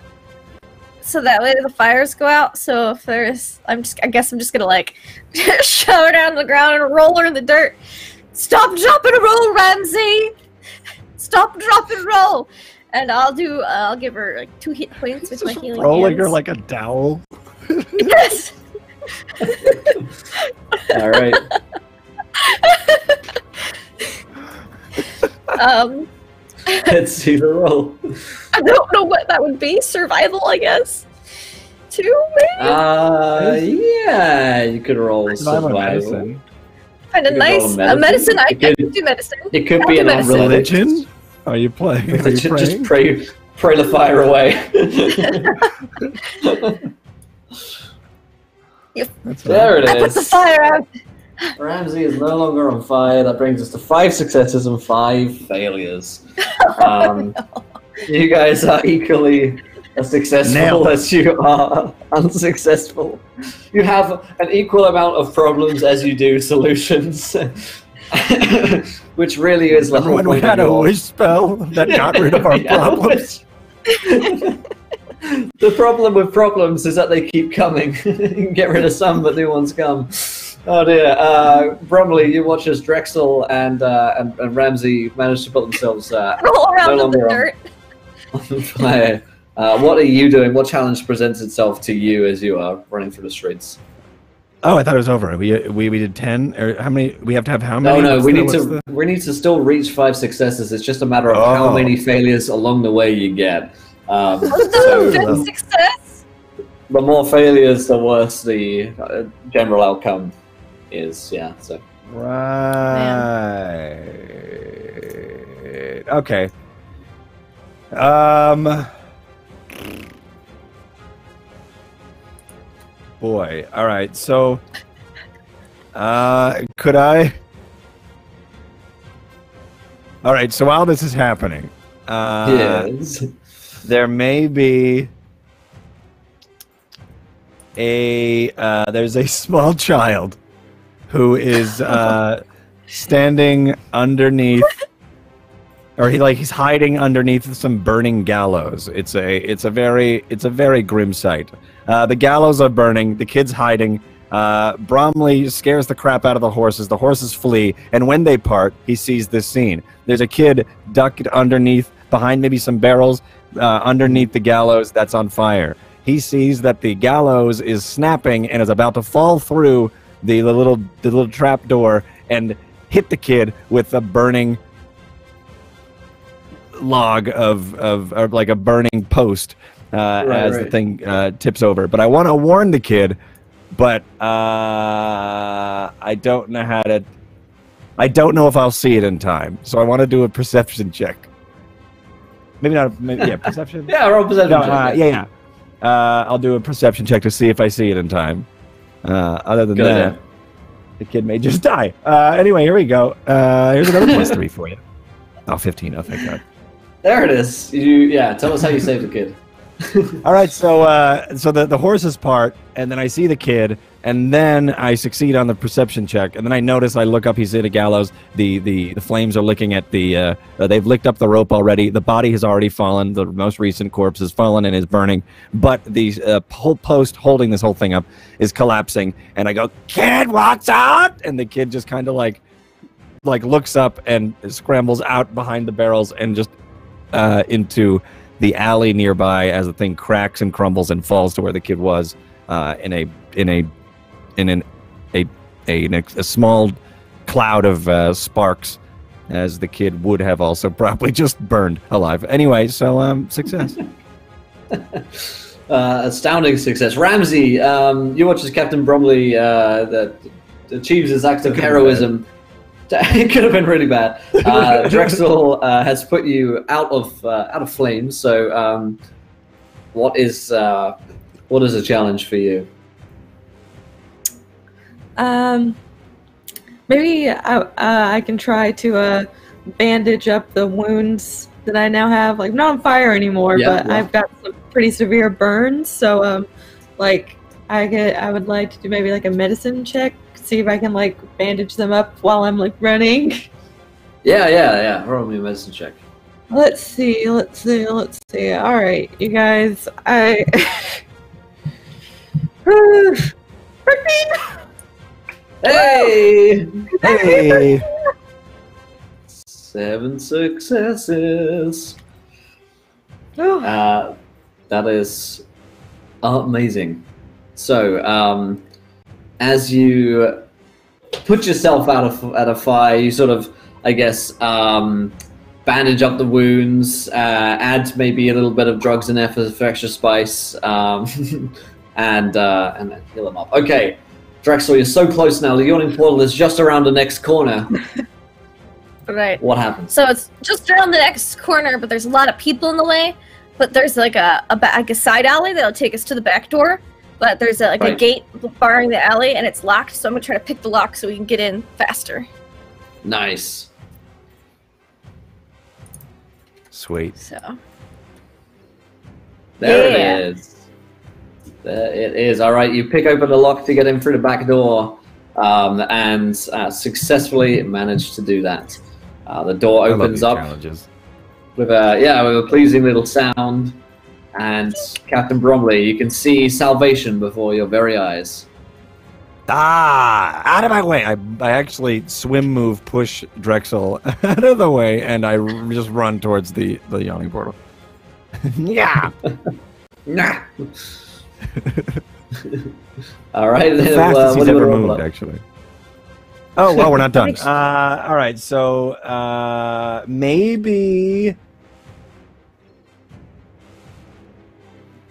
so that way the fires go out. So if there's, I guess I'm just gonna like shove her down to the ground and roll her in the dirt. Stop, drop, and roll, Ramsey. Stop, drop, and roll. And I'll give her like 2 hit points with my Just healing rolling her hands. like a dowel. Yes. Alright. Let's see the roll. I don't know what that would be. Survival, I guess. 2, maybe. Yeah, you could roll Survival survival. medicine. Kind of You could roll nice. medicine. Medicine. I You can could- do medicine. It could I'll be do an medicine. unrelated. Religion? Are you playing? Are you Just praying? pray the fire away. That's There it I put the is. fire out. Ramsey is no longer on fire. That brings us to 5 successes and 5 failures. You guys are equally as successful Nailed it. as you are unsuccessful. You have an equal amount of problems as you do solutions, which really is the Remember whole when we point had of a your- wish spell that got rid of our Yeah. problems? The problem with problems is that they keep coming. You can get rid of some, but new ones come. Oh dear. Bromley, you watch as Drexel and Ramsey manage to put themselves Roll around in the longer on. dirt. on fire. What are you doing? What challenge presents itself to you as you are running through the streets? Oh, I thought it was over. We did 10. Or how many? We have to have how No, many? no, What's we the- need what's to the- we need to still reach 5 successes. It's just a matter of how Oh. many failures along the way you get. What's the So fifth success? the more failures, the worse the general outcome is. Yeah. So Right. Okay. Boy. All right. So, could I? All right. So while this is happening, yes. there may be there's a small child who is standing underneath, or he's hiding underneath some burning gallows. It's a very grim sight. The gallows are burning. The kid's hiding. Bromley scares the crap out of the horses. The horses flee, and when they part, he sees this scene. There's a kid ducked underneath, behind maybe some barrels, underneath the gallows that's on fire. He sees that the gallows is snapping and is about to fall through the little trap door and hit the kid with a burning log of like a burning post as the right. thing tips over. But I want to warn the kid, but I don't know how to. I don't know if I'll see it in time, so I want to do a perception check. Maybe not. Yeah, perception. Yeah, roll perception. No, check. yeah. I'll do a perception check to see if I see it in time. Other than Good that, idea. the kid may just die. Anyway, here we go. Here's another +3 for you. Oh, 15. Oh, thank God. There it is. Tell us how you saved the kid. All right, so the horses part, and then I see the kid, and then I succeed on the perception check, and then I notice, I look up, he's at a gallows. The flames are licking at the. They've licked up the rope already. The body has already fallen. The most recent corpse has fallen and is burning, but the whole post holding this whole thing up is collapsing. And I go, "Kid, watch out!" And the kid just kind of like looks up and scrambles out behind the barrels and just into the alley nearby as the thing cracks and crumbles and falls to where the kid was in a small cloud of sparks, as the kid would have also probably just burned alive. Anyway, so success. Astounding success. Ramsey, you watch as Captain Bromley that achieves his act of heroism. It could have been really bad. Drexel has put you out of flames. So, what is a challenge for you? Maybe I can try to bandage up the wounds that I now have. Like, I'm not on fire anymore, but I've got some pretty severe burns. So, like, I would like to do maybe like a medicine check, see if I can like bandage them up while I'm like running. Yeah. Roll me a medicine check. Let's see. All right, you guys. Hey! 7 successes. Oh. That is amazing. So, as you put yourself out of fire, you sort of, I guess, bandage up the wounds, add maybe a little bit of drugs in there for extra spice, and then heal them up. Okay, Drexel, you're so close now. The Yawning Portal is just around the next corner. Right. What happens? So it's just around the next corner, but there's a lot of people in the way. But there's like a side alley that'll take us to the back door. But there's a gate barring the alley, and it's locked. So I'm gonna try to pick the lock so we can get in faster. Nice. Sweet. So. There it is. There it is. All right, you pick open the lock to get in through the back door, and successfully manage to do that. The door opens up with a pleasing little sound, and Captain Bromley, you can see salvation before your very eyes. Out of my way! I actually swim move push Drexel out of the way, and I just run towards the Yawning Portal. Yeah. Nah. All right. The fastest he's ever moved, actually. Oh, well, we're not done. All right, so maybe...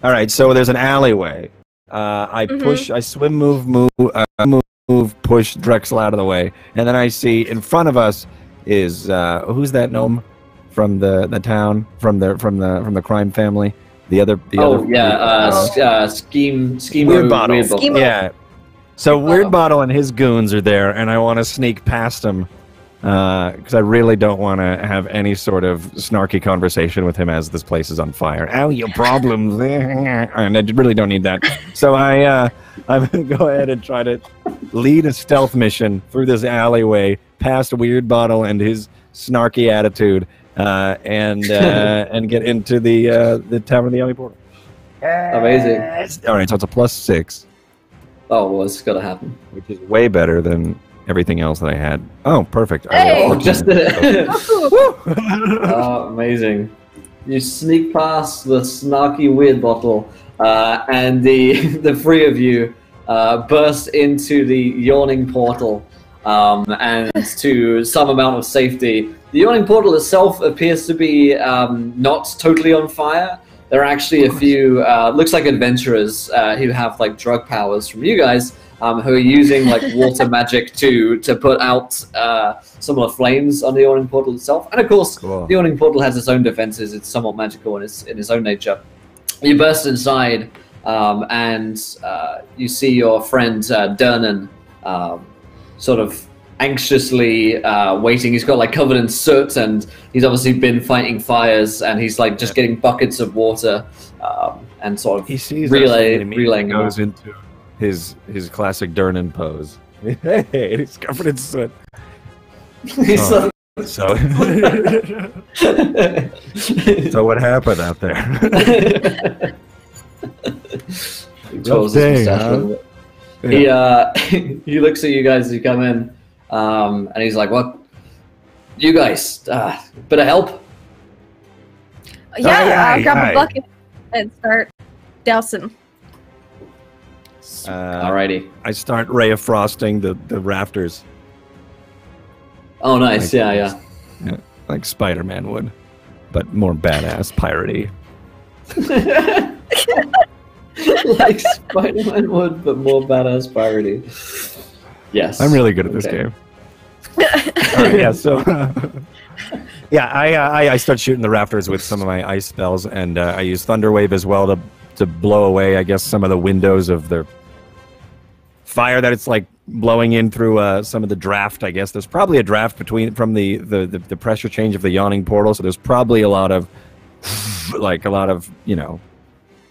All right, so there's an alleyway. I push, I swim, move, push Drexel out of the way, and then I see in front of us is who's that gnome from the town, from the crime family? Scheme Weird Bottle. Yeah. So Weird Bottle and his goons are there, and I want to sneak past him because I really don't want to have any sort of snarky conversation with him as this place is on fire. Ow, your problems. And I really don't need that. So I'm going to go ahead and try to lead a stealth mission through this alleyway past Weird Bottle and his snarky attitude. And get into the Tavern of the Yawning Portal. Amazing. All right, so it's a +6. Oh, well, it's got to happen. Which is way better than everything else that I had. Oh, perfect. Hey! Just amazing. You sneak past the snarky Weird Bottle, and the three of you burst into the Yawning Portal, and to some amount of safety. The Yawning Portal itself appears to be not totally on fire. There are actually a few, looks like adventurers who have like drug powers from you guys, who are using like water magic to put out some of the flames on the Yawning Portal itself. And of course, the Yawning Portal has its own defenses. It's somewhat magical in its own nature. You burst inside, and you see your friend Dernan sort of anxiously waiting. He's got like covered in soot, and he's obviously been fighting fires, and he's like just getting buckets of water and sort of relaying. Goes into his classic Dernan pose. Hey, he's covered in soot. So what happened out there? He looks at you guys as you come in, and he's like, "What? You guys, bit of help?" Yeah, I'll grab a bucket and start dousing. Alrighty. I start ray of frosting the rafters. Oh, nice. Yeah, like Spider-Man would, but more badass piratey. Like Spider-Man would, but more badass piratey. Yes. I'm really good at this game. All right, yeah, so... yeah, I start shooting the rafters with some of my ice spells, and I use Thunder Wave as well to blow away, I guess, some of the windows of the fire that it's like blowing in through some of the draft, I guess. There's probably a draft from the pressure change of the Yawning portal, so there's probably a lot of,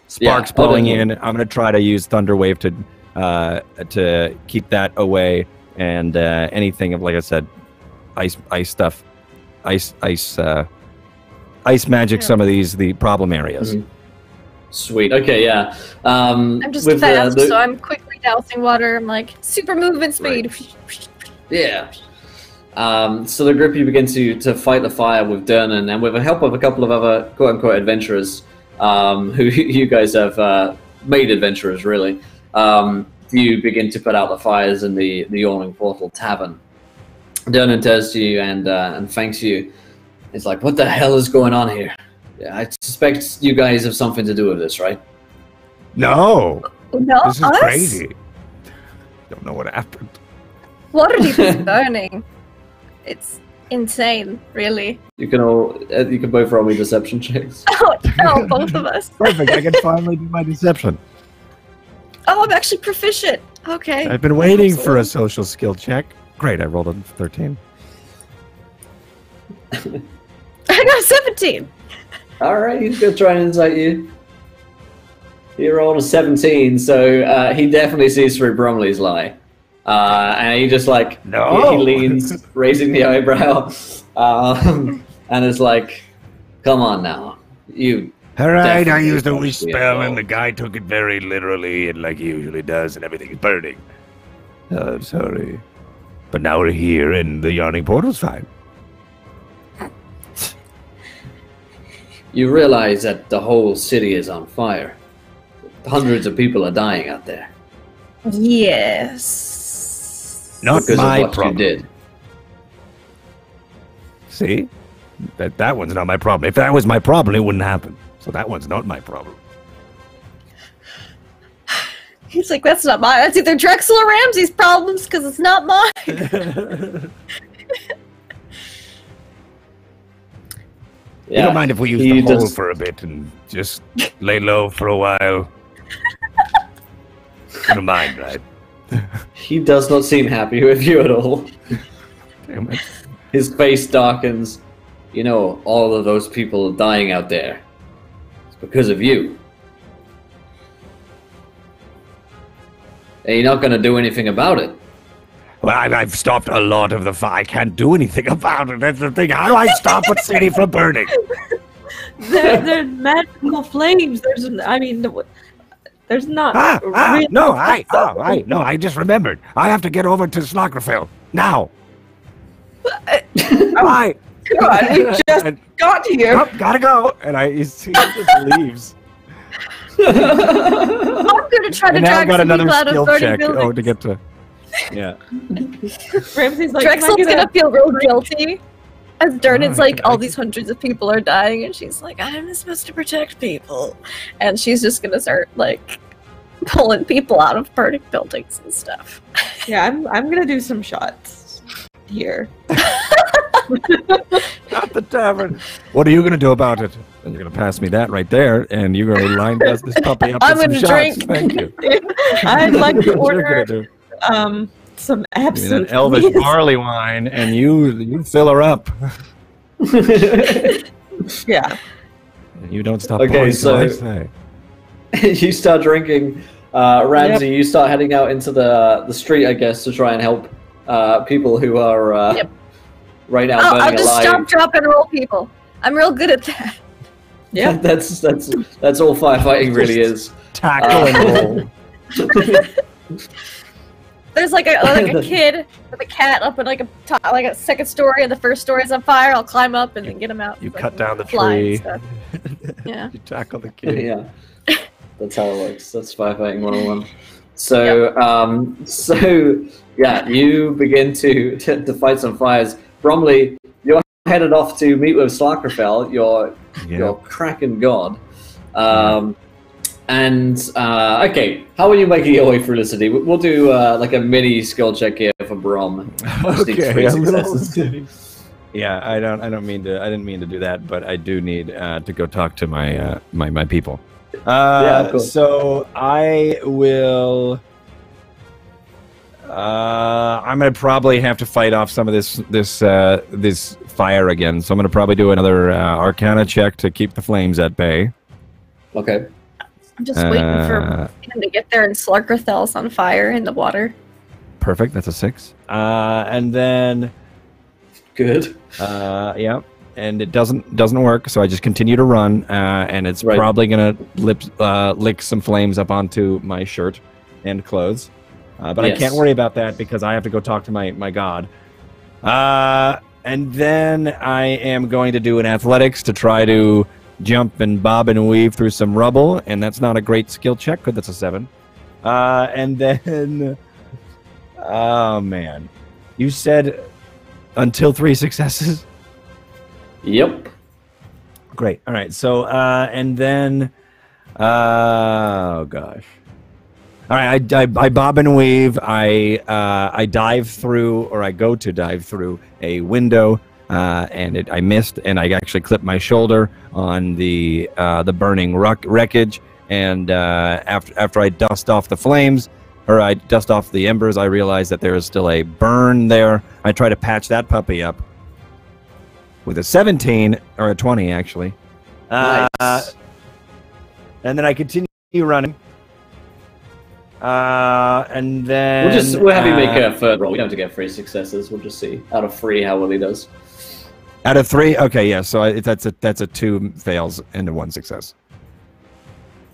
sparks blowing in. I'm going to try to use Thunder Wave to keep that away, and anything of, like I said, ice stuff, ice magic, some of the problem areas. Mm-hmm. Sweet. Okay, yeah. I'm just fast, so I'm quickly dousing water. I'm like, super movement speed. Right. Yeah. So the group, you begin to fight the fire with Dernan, and with the help of a couple of other quote-unquote adventurers, who you guys have made adventurers, really. You begin to put out the fires in the Yawning Portal Tavern. Dernan turns to you and thanks you. It's like, what the hell is going on here? Yeah, I suspect you guys have something to do with this, right? No! No, this is us? crazy. Don't know what happened. Water deep is burning. It's insane, really. You can both roll me deception checks. Oh no, both of us. Perfect, I can finally do my deception. Oh, I'm actually proficient. Okay. I've been waiting for a social skill check. Great, I rolled a 13. I got a 17. Alright, he's gonna try and incite you. He rolled a 17, so he definitely sees through Bromley's lie. And he just like, he leans, raising the eyebrow, and is like, come on now, you... Alright, I used a wish spell, and the guy took it very literally, and like he usually does, and everything is burning. Oh, I'm sorry. But now we're here, and the Yawning Portal's fine. You realize that the whole city is on fire. Hundreds of people are dying out there. Yes. Not because my of what problem. you did. See? That one's not my problem. If that was my problem, it wouldn't happen. So that one's not my problem. He's like, that's not mine. That's either Drexel or Ramsey's problems, because it's not mine. You don't mind if we use the hole for a bit and just lay low for a while? You don't mind, right? He does not seem happy with you at all. Damn it. His face darkens. You know, all of those people dying out there. It's because of you. And you're not going to do anything about it. Well, I've stopped a lot of the fire. I can't do anything about it. That's the thing. How do I stop a city from burning? They're magical flames. There's not. No, I just remembered. I have to get over to Slockerville now. Why? God, we just got here. Oh, gotta go. And he just leaves. I'm gonna try to drag some people out of burning buildings. Oh, to get to... Yeah. Ramsey's like, Drexel's gonna feel real guilty. As Dernan's like, all these hundreds of people are dying, and she's like, I'm supposed to protect people. And she's just gonna start, like, pulling people out of burning buildings and stuff. Yeah, I'm gonna do some shots here. Not the tavern. What are you gonna do about it? And you're gonna pass me that right there, and you're gonna line this puppy up I'm with some gonna shots. drink. Thank you. I'd like to That's what you're order gonna do. some Give me absolute that elvish barley wine, and you fill her up. Yeah. And you don't stop. Okay, pouring till I so- say. You start drinking. Ramsey, you start heading out into the street, I guess, to try and help people who are right now burning I'll just alive. stop, drop, and roll people. I'm real good at that. Yeah. That's all firefighting really is. Tackle and roll. There's like a kid with a cat up in like a second story, and the first story is on fire. I'll climb up and then get him out. You Like, cut down the fly and tree. stuff. Yeah. You tackle the kid. Yeah, that's how it works. That's firefighting 101. So, so yeah, you begin to fight some fires. Bromley, you're headed off to meet with Slarkerfell, your Kraken god. Okay, how are you making your way through the city? We'll do like a mini skill check here for Brom. Okay, yeah, I didn't mean to do that, but I do need to go talk to my my people. Yeah, cool. So I will. I'm gonna probably have to fight off some of this fire again. So I'm gonna probably do another Arcana check to keep the flames at bay. Okay. I'm just waiting for him to get there and Slarkerthel's on fire in the water. Perfect. That's a 6. And then. Good. Yeah. And it doesn't work, so I just continue to run, and it's probably gonna lick some flames up onto my shirt and clothes. But I can't worry about that because I have to go talk to my god. And then I am going to do an athletics to try to jump and bob and weave through some rubble, and that's not a great skill check because that's a 7. And then, oh man, you said until 3 successes. Yep. Great. All right. So, and then, oh gosh. All right. I bob and weave. I dive through, or I go to dive through a window, and I missed, and I actually clipped my shoulder on the burning wreckage. And after I dust off the flames, or I dust off the embers, I realize that there is still a burn there. I try to patch that puppy up. With a 17, or a 20, actually. Nice. And then I continue running. And then... We'll have you make a third roll. We don't have to get 3 successes. We'll just see out of 3 how well he does. Out of 3? Okay, yeah. So that's a 2 fails and a 1 success.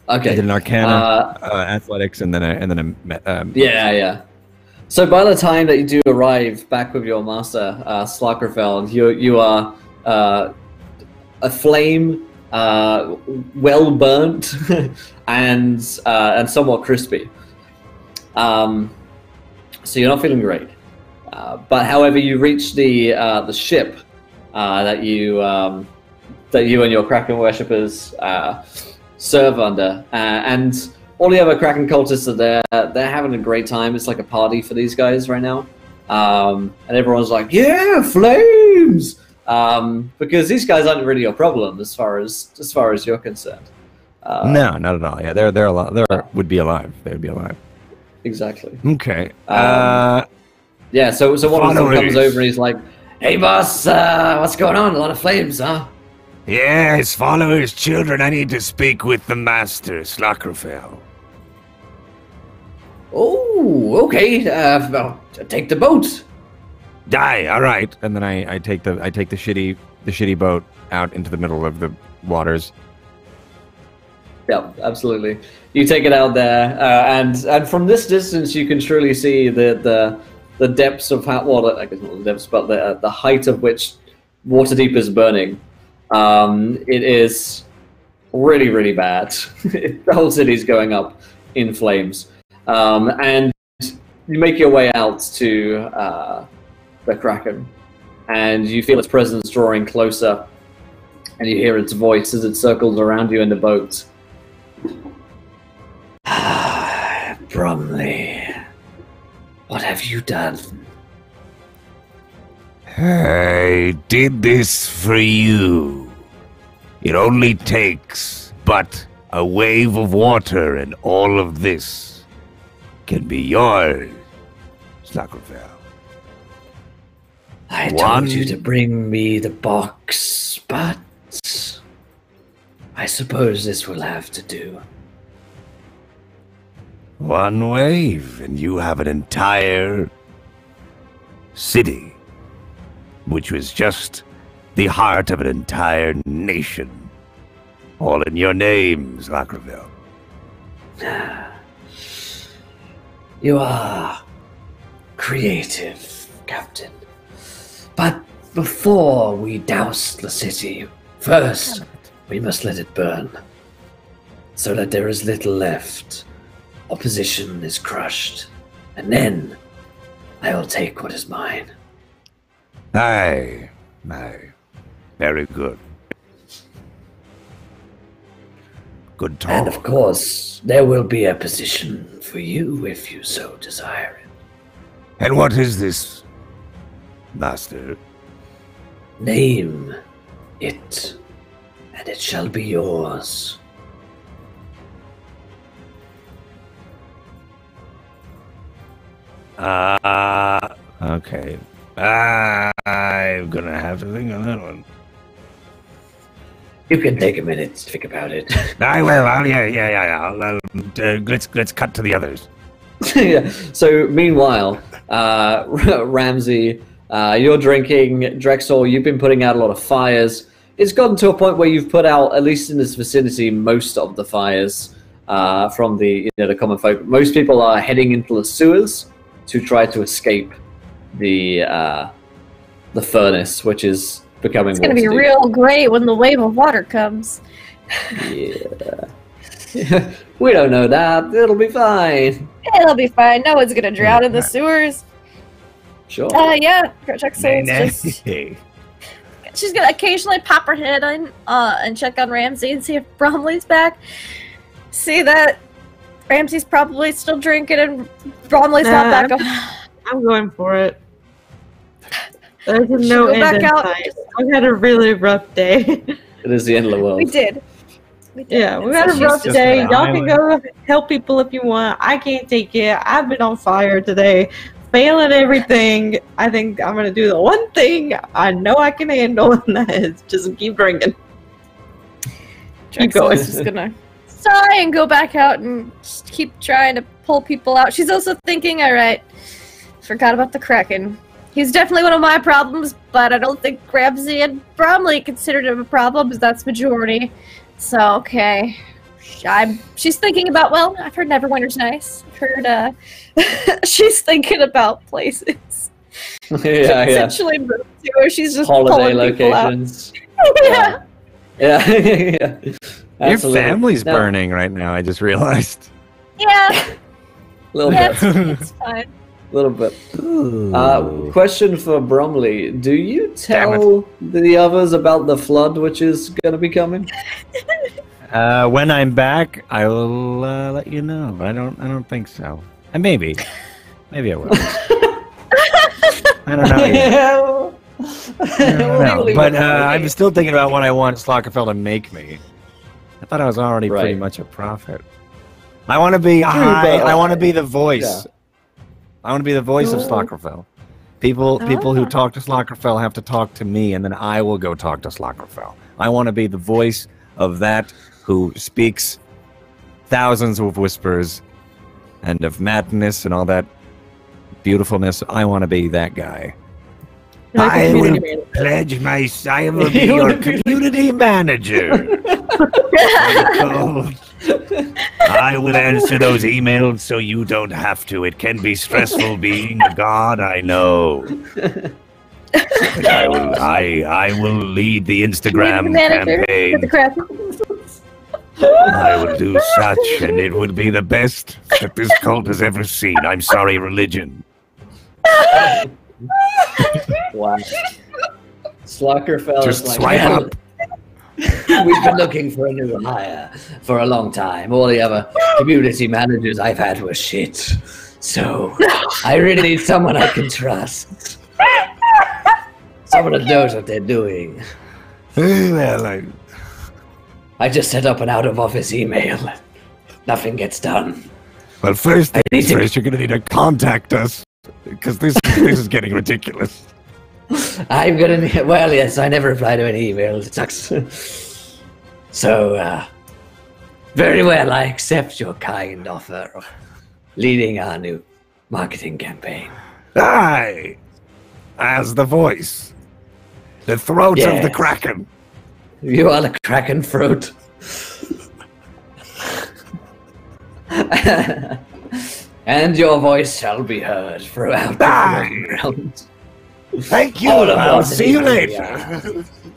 Okay. I did an Arcana, Athletics, and then a yeah. So by the time that you do arrive back with your master, Slarkerfell, you are a flame, well burnt, and somewhat crispy. So you're not feeling great. But however, you reach the ship that you and your Kraken worshippers serve under, and all the other Kraken cultists are there. They're having a great time. It's like a party for these guys right now. And everyone's like, yeah, flames! Because these guys aren't really your problem as far as you're concerned. No, not at all. Yeah, they're alive. Would be alive. They would be alive. Exactly. Okay. Yeah, so one of them comes over and he's like, hey boss, what's going on? A lot of flames, huh? Yes, followers, children, I need to speak with the master, Slarkerfell. Oh, okay. Take the boat. Die. All right. And then I take the shitty boat out into the middle of the waters. Yeah, absolutely. You take it out there, and from this distance, you can truly see the depths of hot water. I guess not the depths, but the height of which Waterdeep is burning. It is really, really bad. The whole city's going up in flames. And you make your way out to the Kraken, and you feel its presence drawing closer, and you hear its voice as it circles around you in the boat. Bromley, what have you done? I did this for you. It only takes but a wave of water, and all of this can be yours, Slarkerfell. I told you to bring me the box, but I suppose this will have to do. One wave, and you have an entire city, which was just the heart of an entire nation. All in your name, Slarkerfell. You are creative, Captain. But before we douse the city, first we must let it burn, so that there is little left. Opposition is crushed, and then I will take what is mine. Aye. Very good. Good talk. And of course, there will be a position for you if you so desire it. And what is this, master? Name it, and it shall be yours. Okay. I'm gonna have to think on that one. You can take a minute to think about it. I will. Let's cut to the others. Yeah. So meanwhile, Ramsey, you're drinking. Drexel, you've been putting out a lot of fires. It's gotten to a point where you've put out, at least in this vicinity, most of the fires from the the common folk. Most people are heading into the sewers to try to escape the furnace, which is becoming. It's going to be real great when the wave of water comes. Yeah. We don't know that. It'll be fine. It'll be fine. No one's going to drown in the sewers. Sure. Yeah. Drexel's she's going to occasionally pop her head in and check on Ramsey and see if Bromley's back. See that Ramsey's probably still drinking and Bromley's not back. I'm going for it. There's no end in sight. I've had a really rough day. It is the end of the world. We did. Yeah, we had a rough day. Y'all can go help people if you want. I can't take it. I've been on fire today, failing everything. I think I'm going to do the one thing I know I can handle, and that is just keep drinking. Keep going. She's just going to sigh and go back out and just keep trying to pull people out. She's also thinking, all right, forgot about the Kraken. He's definitely one of my problems, but I don't think Ramsey and Bromley considered him a problem, because that's majority. So, okay. She's thinking about, well, I've heard Neverwinter's nice. I've heard, she's thinking about places. Yeah. Essentially moved to where she's just holiday pulling people locations. out. Yeah. Your family's burning right now, I just realized. Yeah. Little Yeah, bit. it's fine. Little bit. Question for Bromley. Do you tell the others about the flood which is going to be coming? When I'm back, I will let you know. But I don't think so. And maybe I will. I don't know yet. I don't know. But I'm still thinking about what I want Slockerfell to make me. I thought I was already pretty much a prophet. I want to be I want to be the voice. Yeah. I want to be the voice of Slockerfell. People who talk to Slockerfell have to talk to me, and then I will go talk to Slockerfell. I want to be the voice of that who speaks thousands of whispers and of madness and all that beautifulness. I want to be that guy. I will pledge I will be your community manager. I will answer those emails so you don't have to. It can be stressful being a god, I know. But I will lead the Instagram campaign. I will do such, and it would be the best that this cult has ever seen. I'm sorry, religion. Wow. Slockerfell Just is like, swipe up. We've been looking for a new hire for a long time. All the other community managers I've had were shit. So I really need someone I can trust. Someone that knows what they're doing. Well, I just set up an out-of-office email. Nothing gets done. Well, first you're going to need to contact us, because this is getting ridiculous. I'm going to need... Well, yes, I never reply to any emails. It sucks. So, very well, I accept your kind offer of leading our new marketing campaign. I, as the voice, the throat of the Kraken. You are the Kraken throat. And your voice shall be heard throughout the ground. Thank you. Oh, no, I'll no, see you no, later. yeah.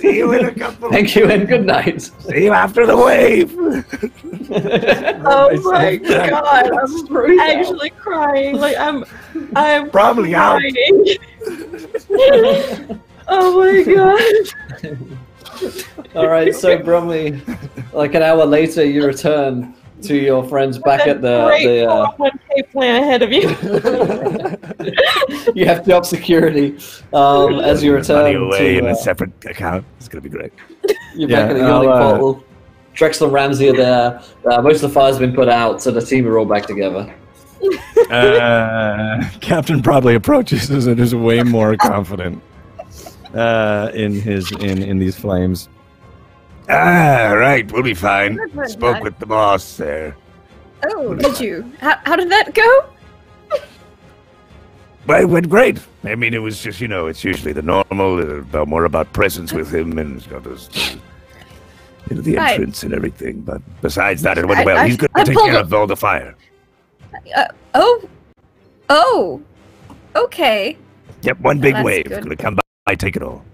See you in a couple. Thank you and good night. See you after the wave. Oh my god, I'm actually crying. Like I'm Probably out. crying. Oh my god. All right, so Bromley, like an hour later, you return to your friends back at Great the 401k plan ahead of you. you have job security as you There's money return away in to a separate account. It's gonna be great. you're back at the Yawning portal. Drexel and Ramsey are there. Most of the fire's been put out, so the team are all back together. Captain probably approaches us and is way more confident in these flames. Right, we'll be fine. Good, Spoke good. with the boss there. Oh, did you? How did that go? Well, it went great. I mean, it was just, it's usually the normal, more about presence with him, and it's got those, the Right. entrance and everything. But besides that, it went well. He's going I to take pulled care a- of all the fire. Oh, okay. Yep, one big That's wave. good. Going to come by, take it all.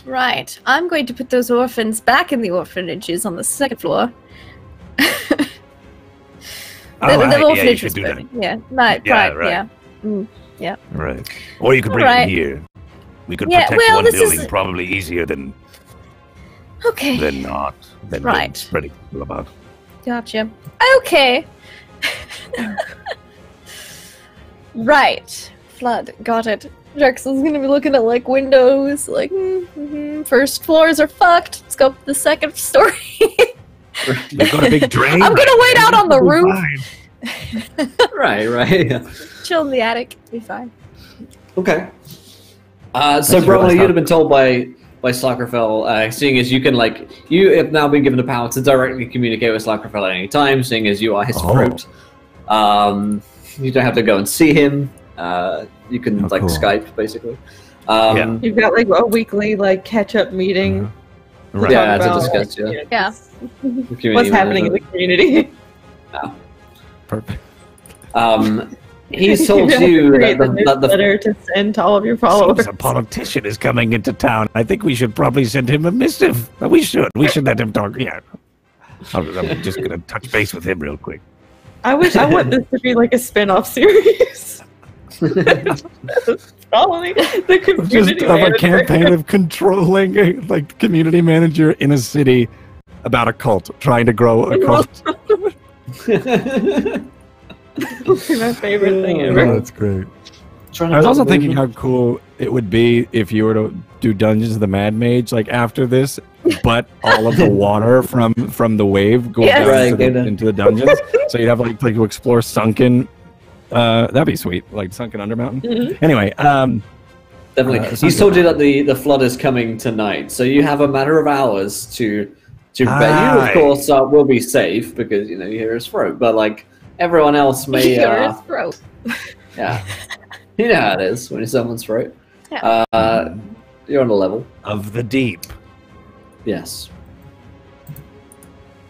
Right. I'm going to put those orphans back in the orphanages on the second floor. The Yeah, you orphanage should was do that. burning. Yeah, right, Yeah, right, right. yeah. Right. Or you could bring Alright. it here. We could Yeah, protect well, one this building is- probably easier than Okay, not. Than Right. spreading people about. gotcha. Okay. Right. Flood, got it. Drexel's gonna be looking at, like, windows, like, first floors are fucked. Let's go up to the second story. You've got a big drain. I'm gonna wait out on the roof. Fine. Right. Chill in the attic. Be fine. Okay. So That's really Bromley, you'd tough. have been told by Slackerfell, seeing as you have now been given the power to directly communicate with Slackerfell at any time, seeing as you are his Oh. fruit. You don't have to go and see him. You can Oh, like cool. Skype basically. Yeah. You've got like a weekly like catch up meeting. Right. Yeah, talk to about, discuss, yeah. Yeah. The community What's happening in the management. community. Perfect. He's told have you to create that the the newsletter to send to all of your followers. Seems a politician is coming into town. I think we should probably send him a missive. We should let him talk. Yeah. I'm just going to touch base with him real quick. I want this to be like a spin-off series. Following the Just community have a manager. campaign of controlling a community manager in a city about a cult, trying to grow a cult. It'll be my favorite thing Oh, ever. that's great. I was also thinking how cool it would be if you were to do Dungeons of the Mad Mage like after this, but all of the water from the wave goes Yes. down Right, into, go the, down. into the dungeons. So you'd have like to explore sunken. That'd be sweet, like sunken undermountain. Mhm. Anyway, Definitely. He's told you that the flood is coming tonight, so you have a matter of hours to bet. You, of Aye. course, will be safe because you hear his throat, but like everyone else may. Your throat. Yeah, you know how it is when it's someone's throat. Yeah. You're on a level. Of the deep. Yes.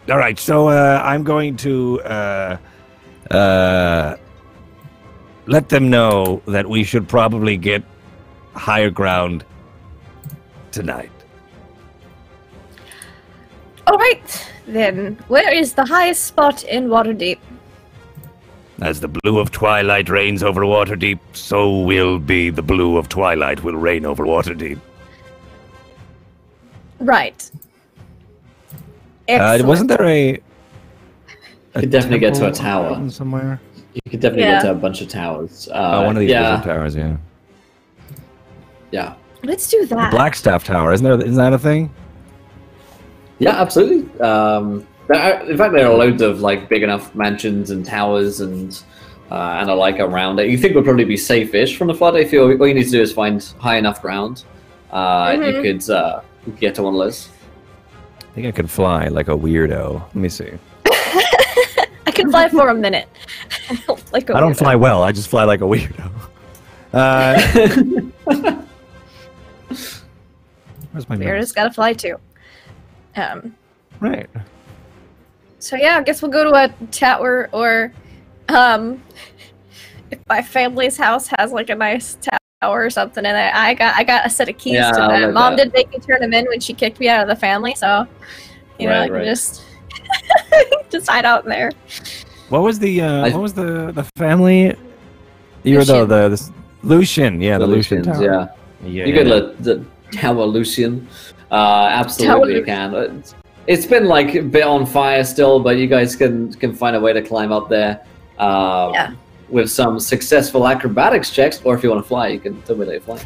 All right, so I'm going to let them know that we should probably get higher ground tonight. All right, then. Where is the highest spot in Waterdeep? As the blue of twilight reigns over Waterdeep, so will be the blue of twilight will reign over Waterdeep. Right. Excellent. wasn't there a You could definitely get to a temple tower. somewhere? You could definitely Yeah. get to a bunch of towers. One of these yeah, wizard towers, yeah. yeah, Let's do The that. Blackstaff Tower, isn't that a thing? yeah, absolutely. In fact, there are loads of like big enough mansions and towers and alike around it. You think would probably be safe-ish from the flood. I feel all you need to do is find high enough ground. You could get to one of those. I think I could fly like a weirdo. Let me see. I can fly for a minute. Like I don't fly well. I just fly like a weirdo. Where's my Weirdo's mouse? got to fly too. Right. So yeah, I guess we'll go to a tower, or if my family's house has like a nice or something, and I got a set of keys Yeah, to I them. like Mom that. did make me turn them in when she kicked me out of the family, so you know, Right, I can right. just just hide out in there. What was the family? You were the Lucian, yeah, the Lucian Lucians, Tower. yeah. You could the Tower Lucian. Absolutely, you Tower can. It's been like a bit on fire still, but you guys can find a way to climb up there. Yeah. With some successful acrobatics checks, or if you want to fly, you can tell me that you fly.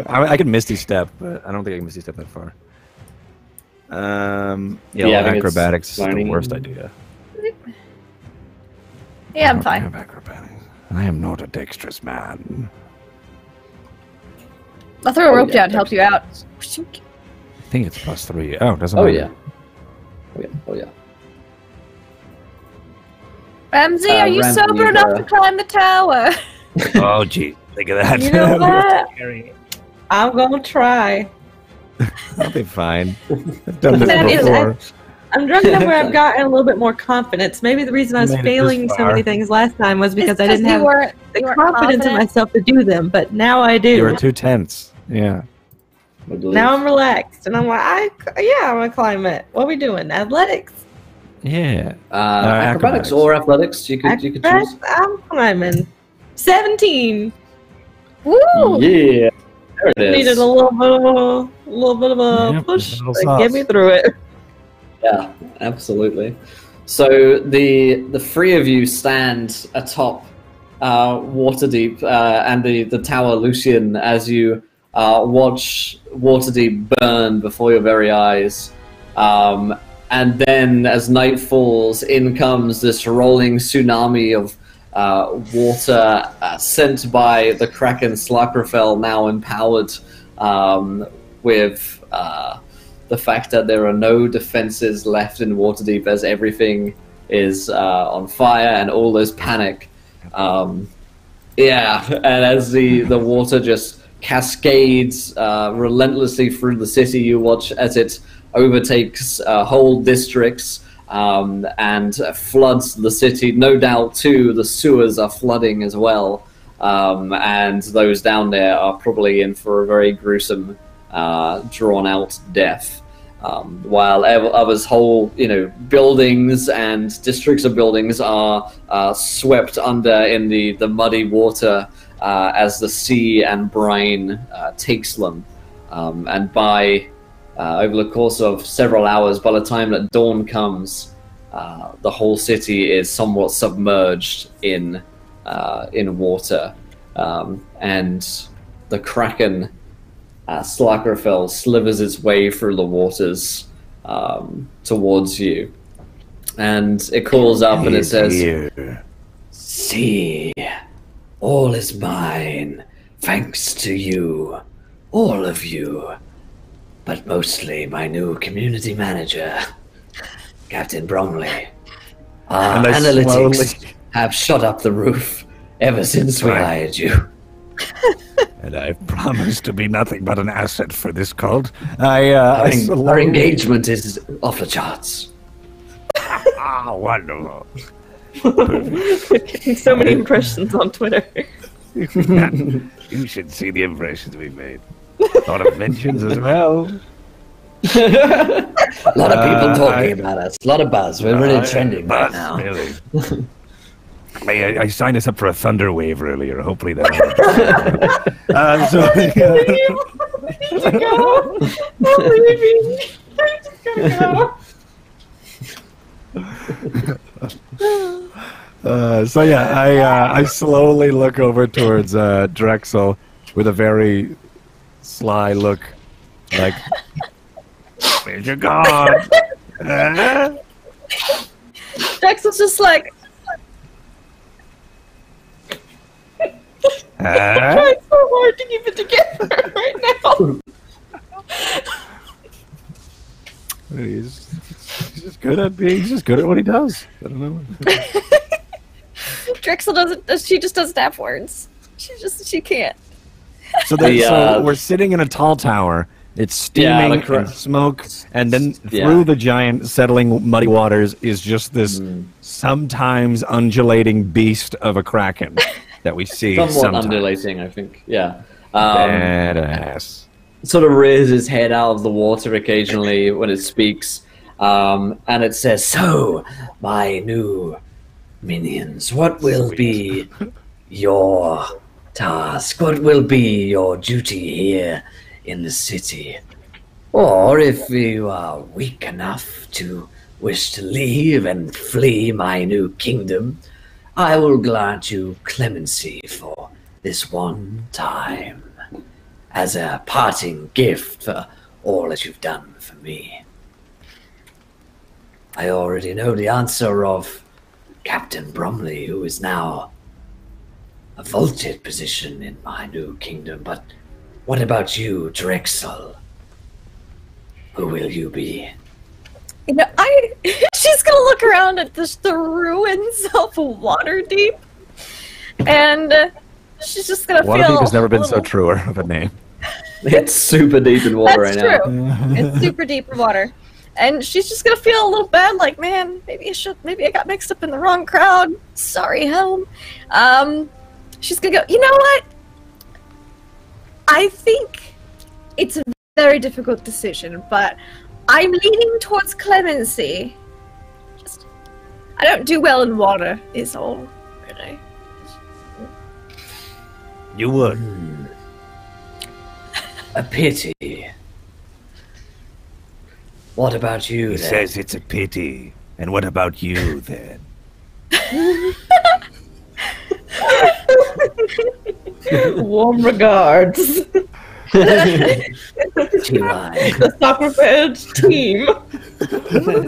I can Misty Step, but I don't think I can Misty Step that far. Yeah, I think it's acrobatics is the learning. worst idea. Yeah, I'm I don't fine. have acrobatics. I am not a dexterous man. I'll throw a rope yeah, down to help you out. I think it's +3. Oh, it doesn't Oh matter. yeah. Oh yeah. Oh yeah. Ramsey, are you Ramsey, sober enough to climb the tower? Oh, gee. Think of that. You know what? Scary. I'm gonna try. I'll be fine. I've done this That is- before. I'm drunk enough where I've gotten a little bit more confidence. Maybe the reason I was Made it failing this so many far. things last time was because I It's didn't 'cause have the you weren't confidence in confident. myself to do them, but now I You do. were too tense. Yeah. I believe. Now I'm relaxed, and I'm like, I'm gonna climb it. What are we doing? Athletics? Yeah. Acrobatics or athletics. You could choose. Acrobatics? I'm climbing. 17. Woo! Yeah. There it is. Needed a little bit of a Yep, push a little to sauce. get me through it. Yeah, absolutely. So the three of you stand atop Waterdeep and the Tower Lucian as you watch Waterdeep burn before your very eyes. And then as night falls, in comes this rolling tsunami of water sent by the Kraken Slakrafell, now empowered with the fact that there are no defenses left in Waterdeep as everything is on fire and all those panic. Yeah, and as the water just cascades relentlessly through the city, you watch as it overtakes whole districts and floods the city. No doubt, too, the sewers are flooding as well, and those down there are probably in for a very gruesome, drawn-out death. While others' whole, buildings and districts of buildings are swept under in the muddy water as the sea and brine takes them. And by over the course of several hours, by the time that dawn comes, the whole city is somewhat submerged in water, and the Kraken Slakrafell slithers its way through the waters towards you, and it calls up and it says, Here. "See, all is mine, thanks to you, all of you, but mostly my new community manager, Captain Bromley. Our And I analytics slowly- have shot up the roof ever since we Right. hired you." And I've promised to be nothing but an asset for this cult. I Our slowly- engagement is off the charts. Ah, wonderful. Getting so many impressions on Twitter. You should see the impressions we made. A lot of mentions as well. A lot of people talking I- about us. A lot of buzz. We're really trending right But, now. Really. I signed us up for a thunder wave earlier. Hopefully that helps. So, I need to go. I'm leaving. I just gotta go. So yeah, I slowly look over towards Drexel with a very sly look, like, where's your god? Drexel's just like, I'm trying so hard to keep it together right now. he's just good at being. He's just good at what he does. I don't know. Drexel doesn't. She just doesn't have words. She can't. So, The, we're sitting in a tall tower. It's steaming like and smoke, and then Yeah. through the giant settling muddy waters is just this sometimes undulating beast of a kraken that we see Somewhat sometimes. undulating, I think. Yeah. Badass. Sort of rears his head out of the water occasionally when it speaks, and it says, "So, my new minions, what will be your task? What will be your duty here in the city? Or if you are weak enough to wish to leave and flee my new kingdom, I will grant you clemency for this one time, as a parting gift for all that you've done for me. I already know the answer of Captain Bromley, who is now a vaulted position in my new kingdom, but what about you, Drexel? Who will you be?" You know, she's gonna look around at the ruins of Waterdeep, and she's just gonna feel. Waterdeep has never been so truer of a name. It's super deep in water right now. That's true. It's super deep in water. And she's just gonna feel a little bad, like, man, maybe I got mixed up in the wrong crowd. Sorry, Helm. She's gonna go, you know what? I think it's a very difficult decision, but I'm leaning towards clemency. I don't do well in water, is all, really. You would. A pity. What about you, He then? says it's a pity. And what about you, then? Warm regards. T.Y. The soccer field team.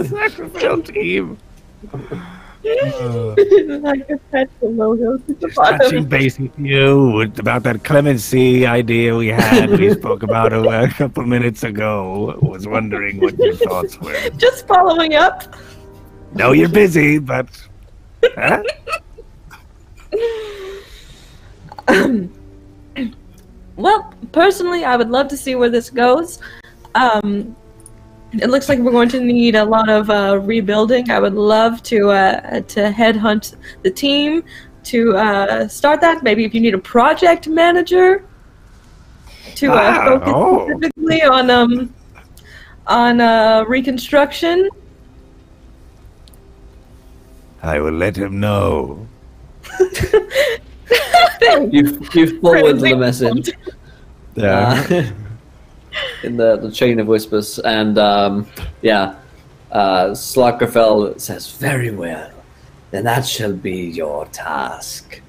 Sacrificial team. Like attach the logos at the Touching bottom. base with you about that clemency idea we had. We spoke about it a couple minutes ago. Was wondering what your thoughts were. Just following up. No, you're busy, but... Huh? Well, personally, I would love to see where this goes. It looks like we're going to need a lot of rebuilding. I would love to headhunt the team to start that. Maybe if you need a project manager to focus specifically on reconstruction. I will let him know. You've forwarded the message. Yeah. In the chain of whispers, and Slockerfell says, "Very well, then that shall be your task.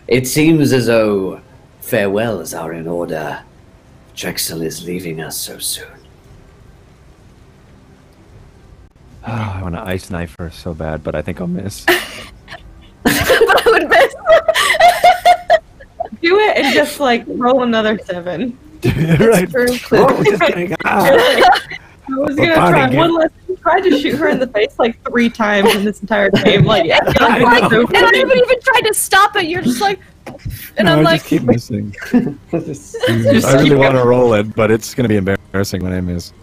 It seems as though farewells are in order. Drexel is leaving us so soon." Oh, I want to ice knife her so bad, but I think I'll miss. But I would miss. Do it and just like roll another 7. Right. True. Oh, just kidding. I was gonna try one less. Tried to shoot her in the face like 3 times in this entire game. Like, yeah, And I haven't even tried to stop it. You're just like, and No, I'm I like, just keep missing. Just I really keep want to roll it, but it's going to be embarrassing when I miss.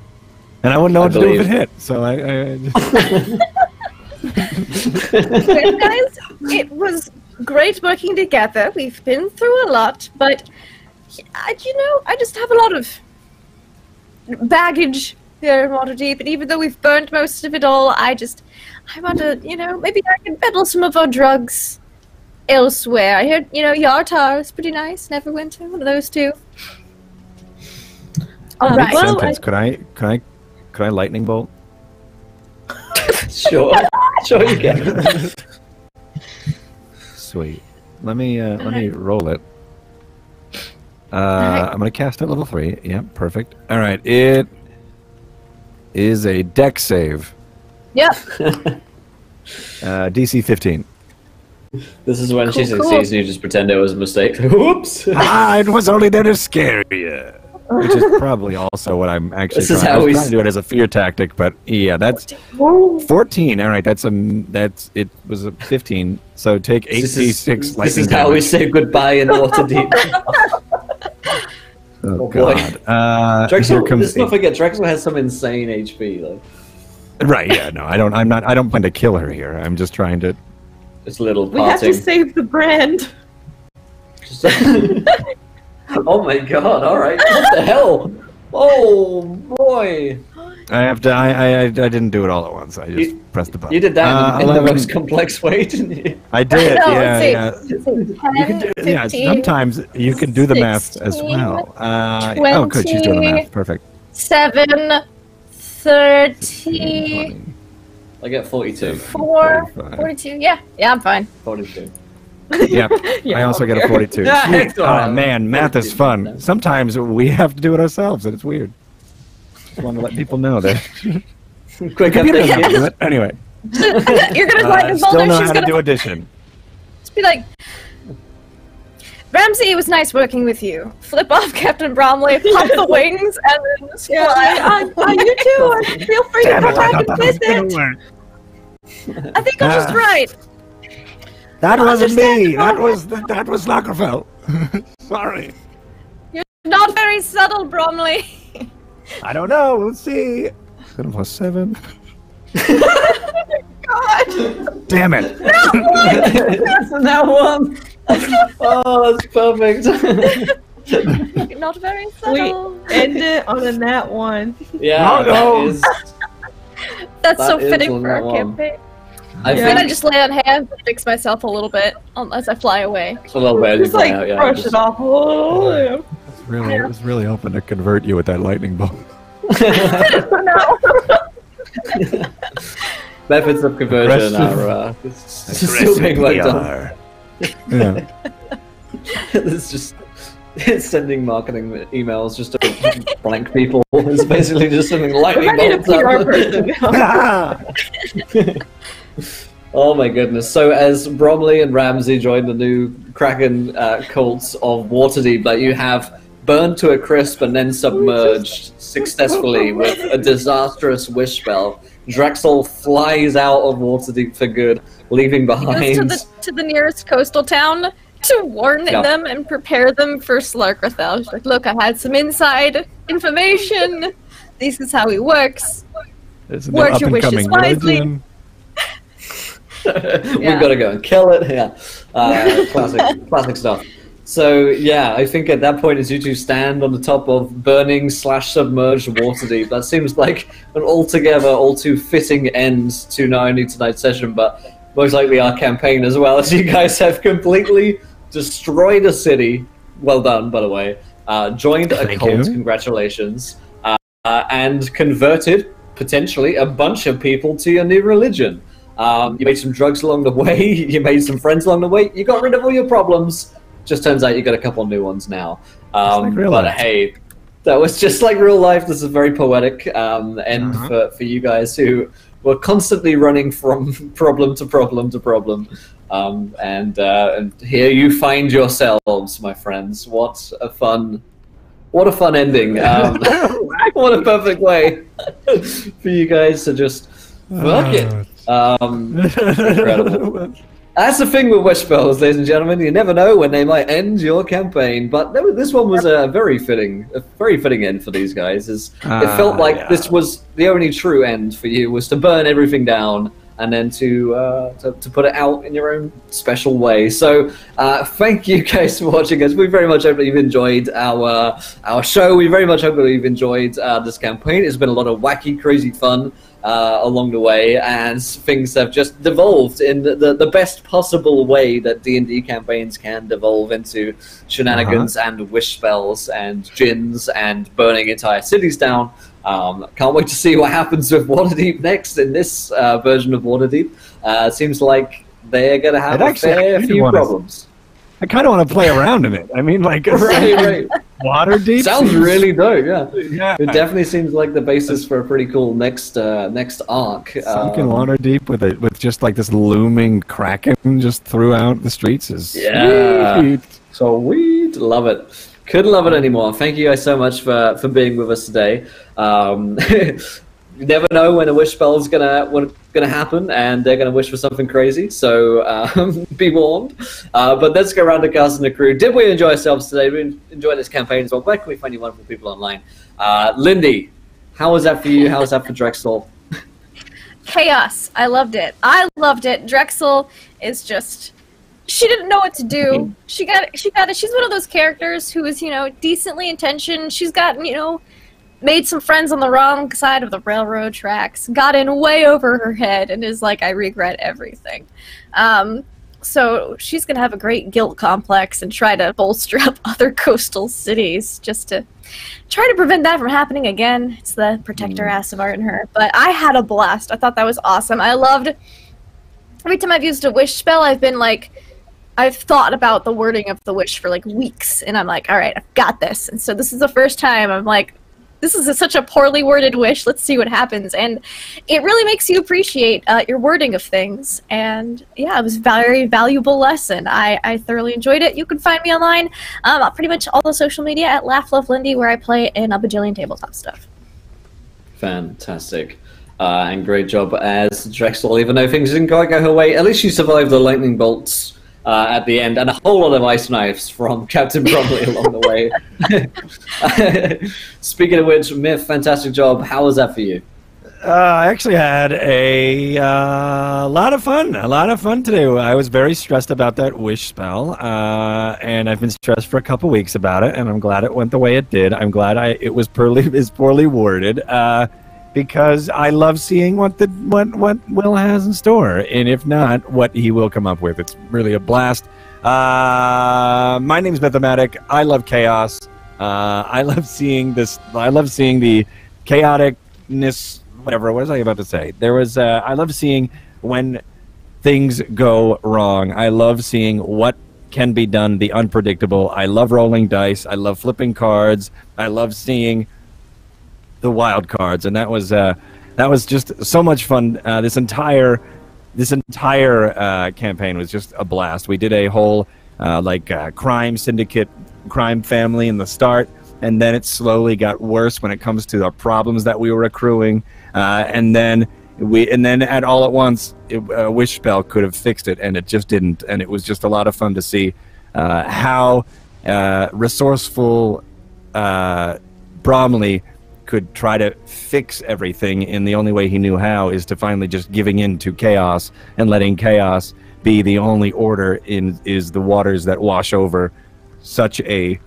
And I wouldn't know what to do if it hit. So well, guys, it was great working together. We've been through a lot, but I just have a lot of baggage here in Waterdeep, and even though we've burnt most of it all, I want to, maybe I can peddle some of our drugs elsewhere. I heard, Yartar is pretty nice. Never went to one of those two. All right. well, sentence. Could I lightning bolt? Sure you can. Sweet. Let me roll it. I'm gonna cast it level 3. Yeah, perfect. All right, it is a dex save. Yep. DC 15. This is when she Cool. succeeds and you just pretend it was a mistake. Whoops! It was only there to scare you. Which is probably also what I'm actually This is trying. how I was we trying to do it as a fear tactic, but yeah, that's 14. All right, it was a 15. So take 8d6 lightning This is how we say goodbye in Waterdeep. Oh boy. God. Drexel, Here comes let's not forget, Drexel has some insane HP. Like, right. Yeah. No, I don't plan to kill her here. I'm just trying to. it's a little we have parting. to save the brand. Just- Oh my god! All right. What the hell? Oh boy! I have to. I didn't do it all at once. I just pressed the button. You did that in the 11. most complex way, didn't you? I did. No, Yeah. let's see. 10, Yeah. 15, Sometimes you can do the math as 16, well. Oh, good. She's doing the math. Perfect. 7, 30, I get 42. 4, 45. 42. Yeah, I'm fine. 42. Yep. I also get a 42. Yeah, Sweet. it's all right. Oh man, math is fun. Sometimes we have to do it ourselves, and it's weird. Just want to let people know that. Quick Computer update. doesn't have to do it. Anyway, You're gonna find a still boulder. know She's how to gonna do addition. just be like, Ramsey, it was nice working with you. Flip off Captain Bromley, pop the wings, and then just fly. You too. Feel free to come back and visit. I think I'll just write. That wasn't me. That was Lagerfeld. Sorry. You're not very subtle, Bromley. I don't know. Let's see. 7 plus 7. God. Damn it. That one. Oh, that's perfect. Not very We subtle. end it on a nat 1. Yeah, No. That's so that is fitting on for that our one. campaign. I I'm Yeah. gonna think just lay on hands and fix myself a little bit as I fly away. it's a little bit. Just like brush it off. Oh, yeah. I was really hoping to convert you with that lightning bolt. No. Methods of conversion are still being worked on. Yeah. It's just sending marketing emails just to blank people. It's basically just sending lightning I need a bolts out. PR person now. Oh my goodness. So as Bromley and Ramsey join the new Kraken cults of Waterdeep that you have burned to a crisp and then submerged successfully with a disastrous wish spell, Drexel flies out of Waterdeep for good, leaving behind... Goes to the nearest coastal town to warn Yeah. them and prepare them for Slarkrathel. She's like, look, I had some inside information. This is how he works. It's Word your wishes wisely. We've got to go and kill it. Yeah, classic stuff. So yeah, I think at that point, as you two stand on the top of burning/submerged Waterdeep, that seems like an altogether all too fitting end to not only tonight's session, but most likely our campaign as well. As you guys have completely destroyed a city. Well done, by the way. Joined a Thank cult. you. Congratulations. And converted potentially a bunch of people to your new religion. You made some drugs along the way. You made some friends along the way. You got rid of all your problems. Just turns out you got a couple new ones now. like real But life. hey, that was just like real life. This is very poetic end for you guys who were constantly running from problem to problem to problem. And here you find yourselves, my friends. What a fun ending. What a perfect way for you guys to just fuck it. Incredible. That's the thing with wish spells, ladies and gentlemen. You never know when they might end your campaign, but this one was a very fitting end for these guys. It felt like this was the only true end for you, was to burn everything down and then to put it out in your own special way. So thank you guys for watching us. We very much hope that you've enjoyed our show. We very much hope that you've enjoyed this campaign. It's been a lot of wacky, crazy fun along the way, and things have just devolved in the best possible way that D&D campaigns can devolve into shenanigans and wish spells and djinns and burning entire cities down. Can't wait to see what happens with Waterdeep next in this version of Waterdeep. Seems like they're going to have a fair few problems. I kind of want to play around in it. I mean, like, Right. water deep Sounds seems- really dope, yeah. Yeah. It definitely seems like the basis for a pretty cool next arc. Sunken water deep with just like this looming kraken just throughout the streets is Yeah. sweet. So we'd love it. Couldn't love it anymore. Thank you guys so much for being with us today. You never know when a wish spell is gonna happen, and they're gonna wish for something crazy. So be warned. But let's go around the cast and the crew. Did we enjoy ourselves today? Did we enjoy this campaign as well? Where can we find you wonderful people online? Lindy, how was that for you? How was that for Drexel? Chaos. I loved it. Drexel is just she didn't know what to do. She's one of those characters who is, decently intentioned. She's gotten, made some friends on the wrong side of the railroad tracks, got in way over her head, and is like, I regret everything. So she's going to have a great guilt complex and try to bolster up other coastal cities just to try to prevent that from happening again. It's the protector ass of art in her. But I had a blast. I thought that was awesome. I loved... Every time I've used a wish spell, I've thought about the wording of the wish for, weeks. And I'm like, all right, I've got this. And so this is the first time I'm like, this is such a poorly worded wish. Let's see what happens. And it really makes you appreciate your wording of things. And yeah, it was a very valuable lesson. I thoroughly enjoyed it. You can find me online on pretty much all the social media at Laugh Love Lindy, where I play in a bajillion tabletop stuff. Fantastic. And great job as Drexel, even though things didn't quite go her way. At least you survived the lightning bolts at the end, and a whole lot of ice knives from Captain Bromley along the way. Speaking of which, Myth, fantastic job. How was that for you? I actually had a lot of fun. A lot of fun today. I was very stressed about that wish spell, and I've been stressed for a couple weeks about it, and I'm glad it went the way it did. I'm glad it was poorly worded. Because I love seeing what Will has in store, and if not, what he will come up with. It's really a blast. My name's Mathematic. I love chaos. I love seeing this. I love seeing the chaoticness. Whatever. What was I about to say? I love seeing when things go wrong. I love seeing what can be done. The unpredictable. I love rolling dice. I love flipping cards. I love seeing the wild cards, and that was just so much fun. This entire campaign was just a blast. We did a whole crime syndicate, crime family in the start, and then it slowly got worse when it comes to the problems that we were accruing, and then at all at once, a wish spell could have fixed it, and it just didn't. And it was just a lot of fun to see how resourceful Bromley could try to fix everything, and the only way he knew how is to finally just giving in to chaos and letting chaos be the only order is the waters that wash over such a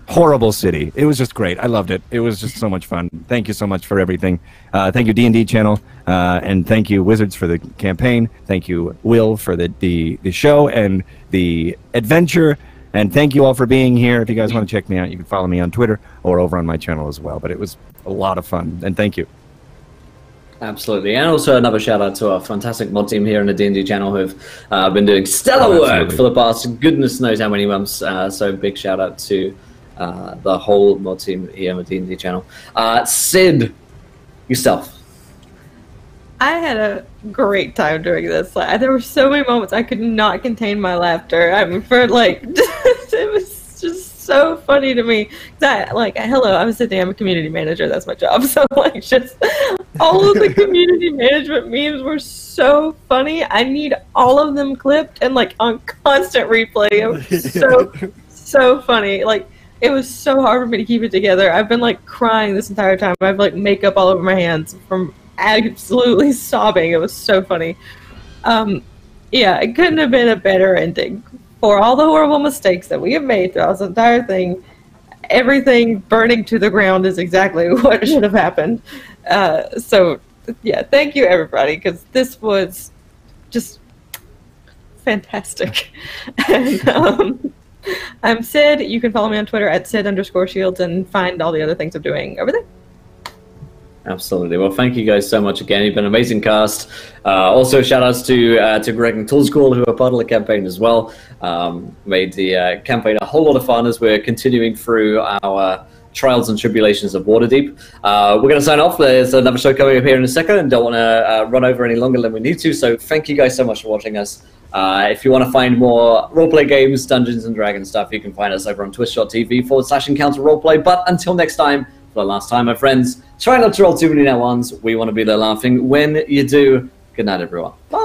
horrible city. It was just great. I loved it. It was just so much fun. Thank you so much for everything. Thank you D&D channel, and thank you Wizards for the campaign. Thank you Will for the show and the adventure. And thank you all for being here. If you guys want to check me out, you can follow me on Twitter or over on my channel as well. But it was a lot of fun, and thank you. Absolutely. And also another shout out to our fantastic mod team here in the D&D channel who have been doing stellar work for the past goodness knows how many months. So big shout out to the whole mod team here on the D&D channel. Sid, yourself. I had a great time doing this. There were so many moments I could not contain my laughter. I mean, it was just so funny to me. Hello, I'm Sydney. I'm a community manager. That's my job. So, just all of the community management memes were so funny. I need all of them clipped and on constant replay. It was so funny. It was so hard for me to keep it together. I've been crying this entire time. I have makeup all over my hands from absolutely sobbing. It was so funny. Yeah, it couldn't have been a better ending. For all the horrible mistakes that we have made throughout this entire thing, everything burning to the ground is exactly what should have happened. So, yeah, thank you, everybody, because this was just fantastic. And, I'm Sid. You can follow me on Twitter at Sid_Shields and find all the other things I'm doing over there. Absolutely. Well, thank you guys so much again. You've been an amazing cast. Also, shout outs to Kraken Tool School, who are part of the campaign as well. Made the campaign a whole lot of fun as we're continuing through our trials and tribulations of Waterdeep. We're going to sign off. There's another show coming up here in a second and don't want to run over any longer than we need to. So thank you guys so much for watching us. If you want to find more roleplay games, Dungeons and Dragons stuff, you can find us over on twitch.tv/encounter roleplay. But until next time, for the last time, my friends, try not to roll too many net ones. We want to be there laughing when you do. Good night, everyone. Bye.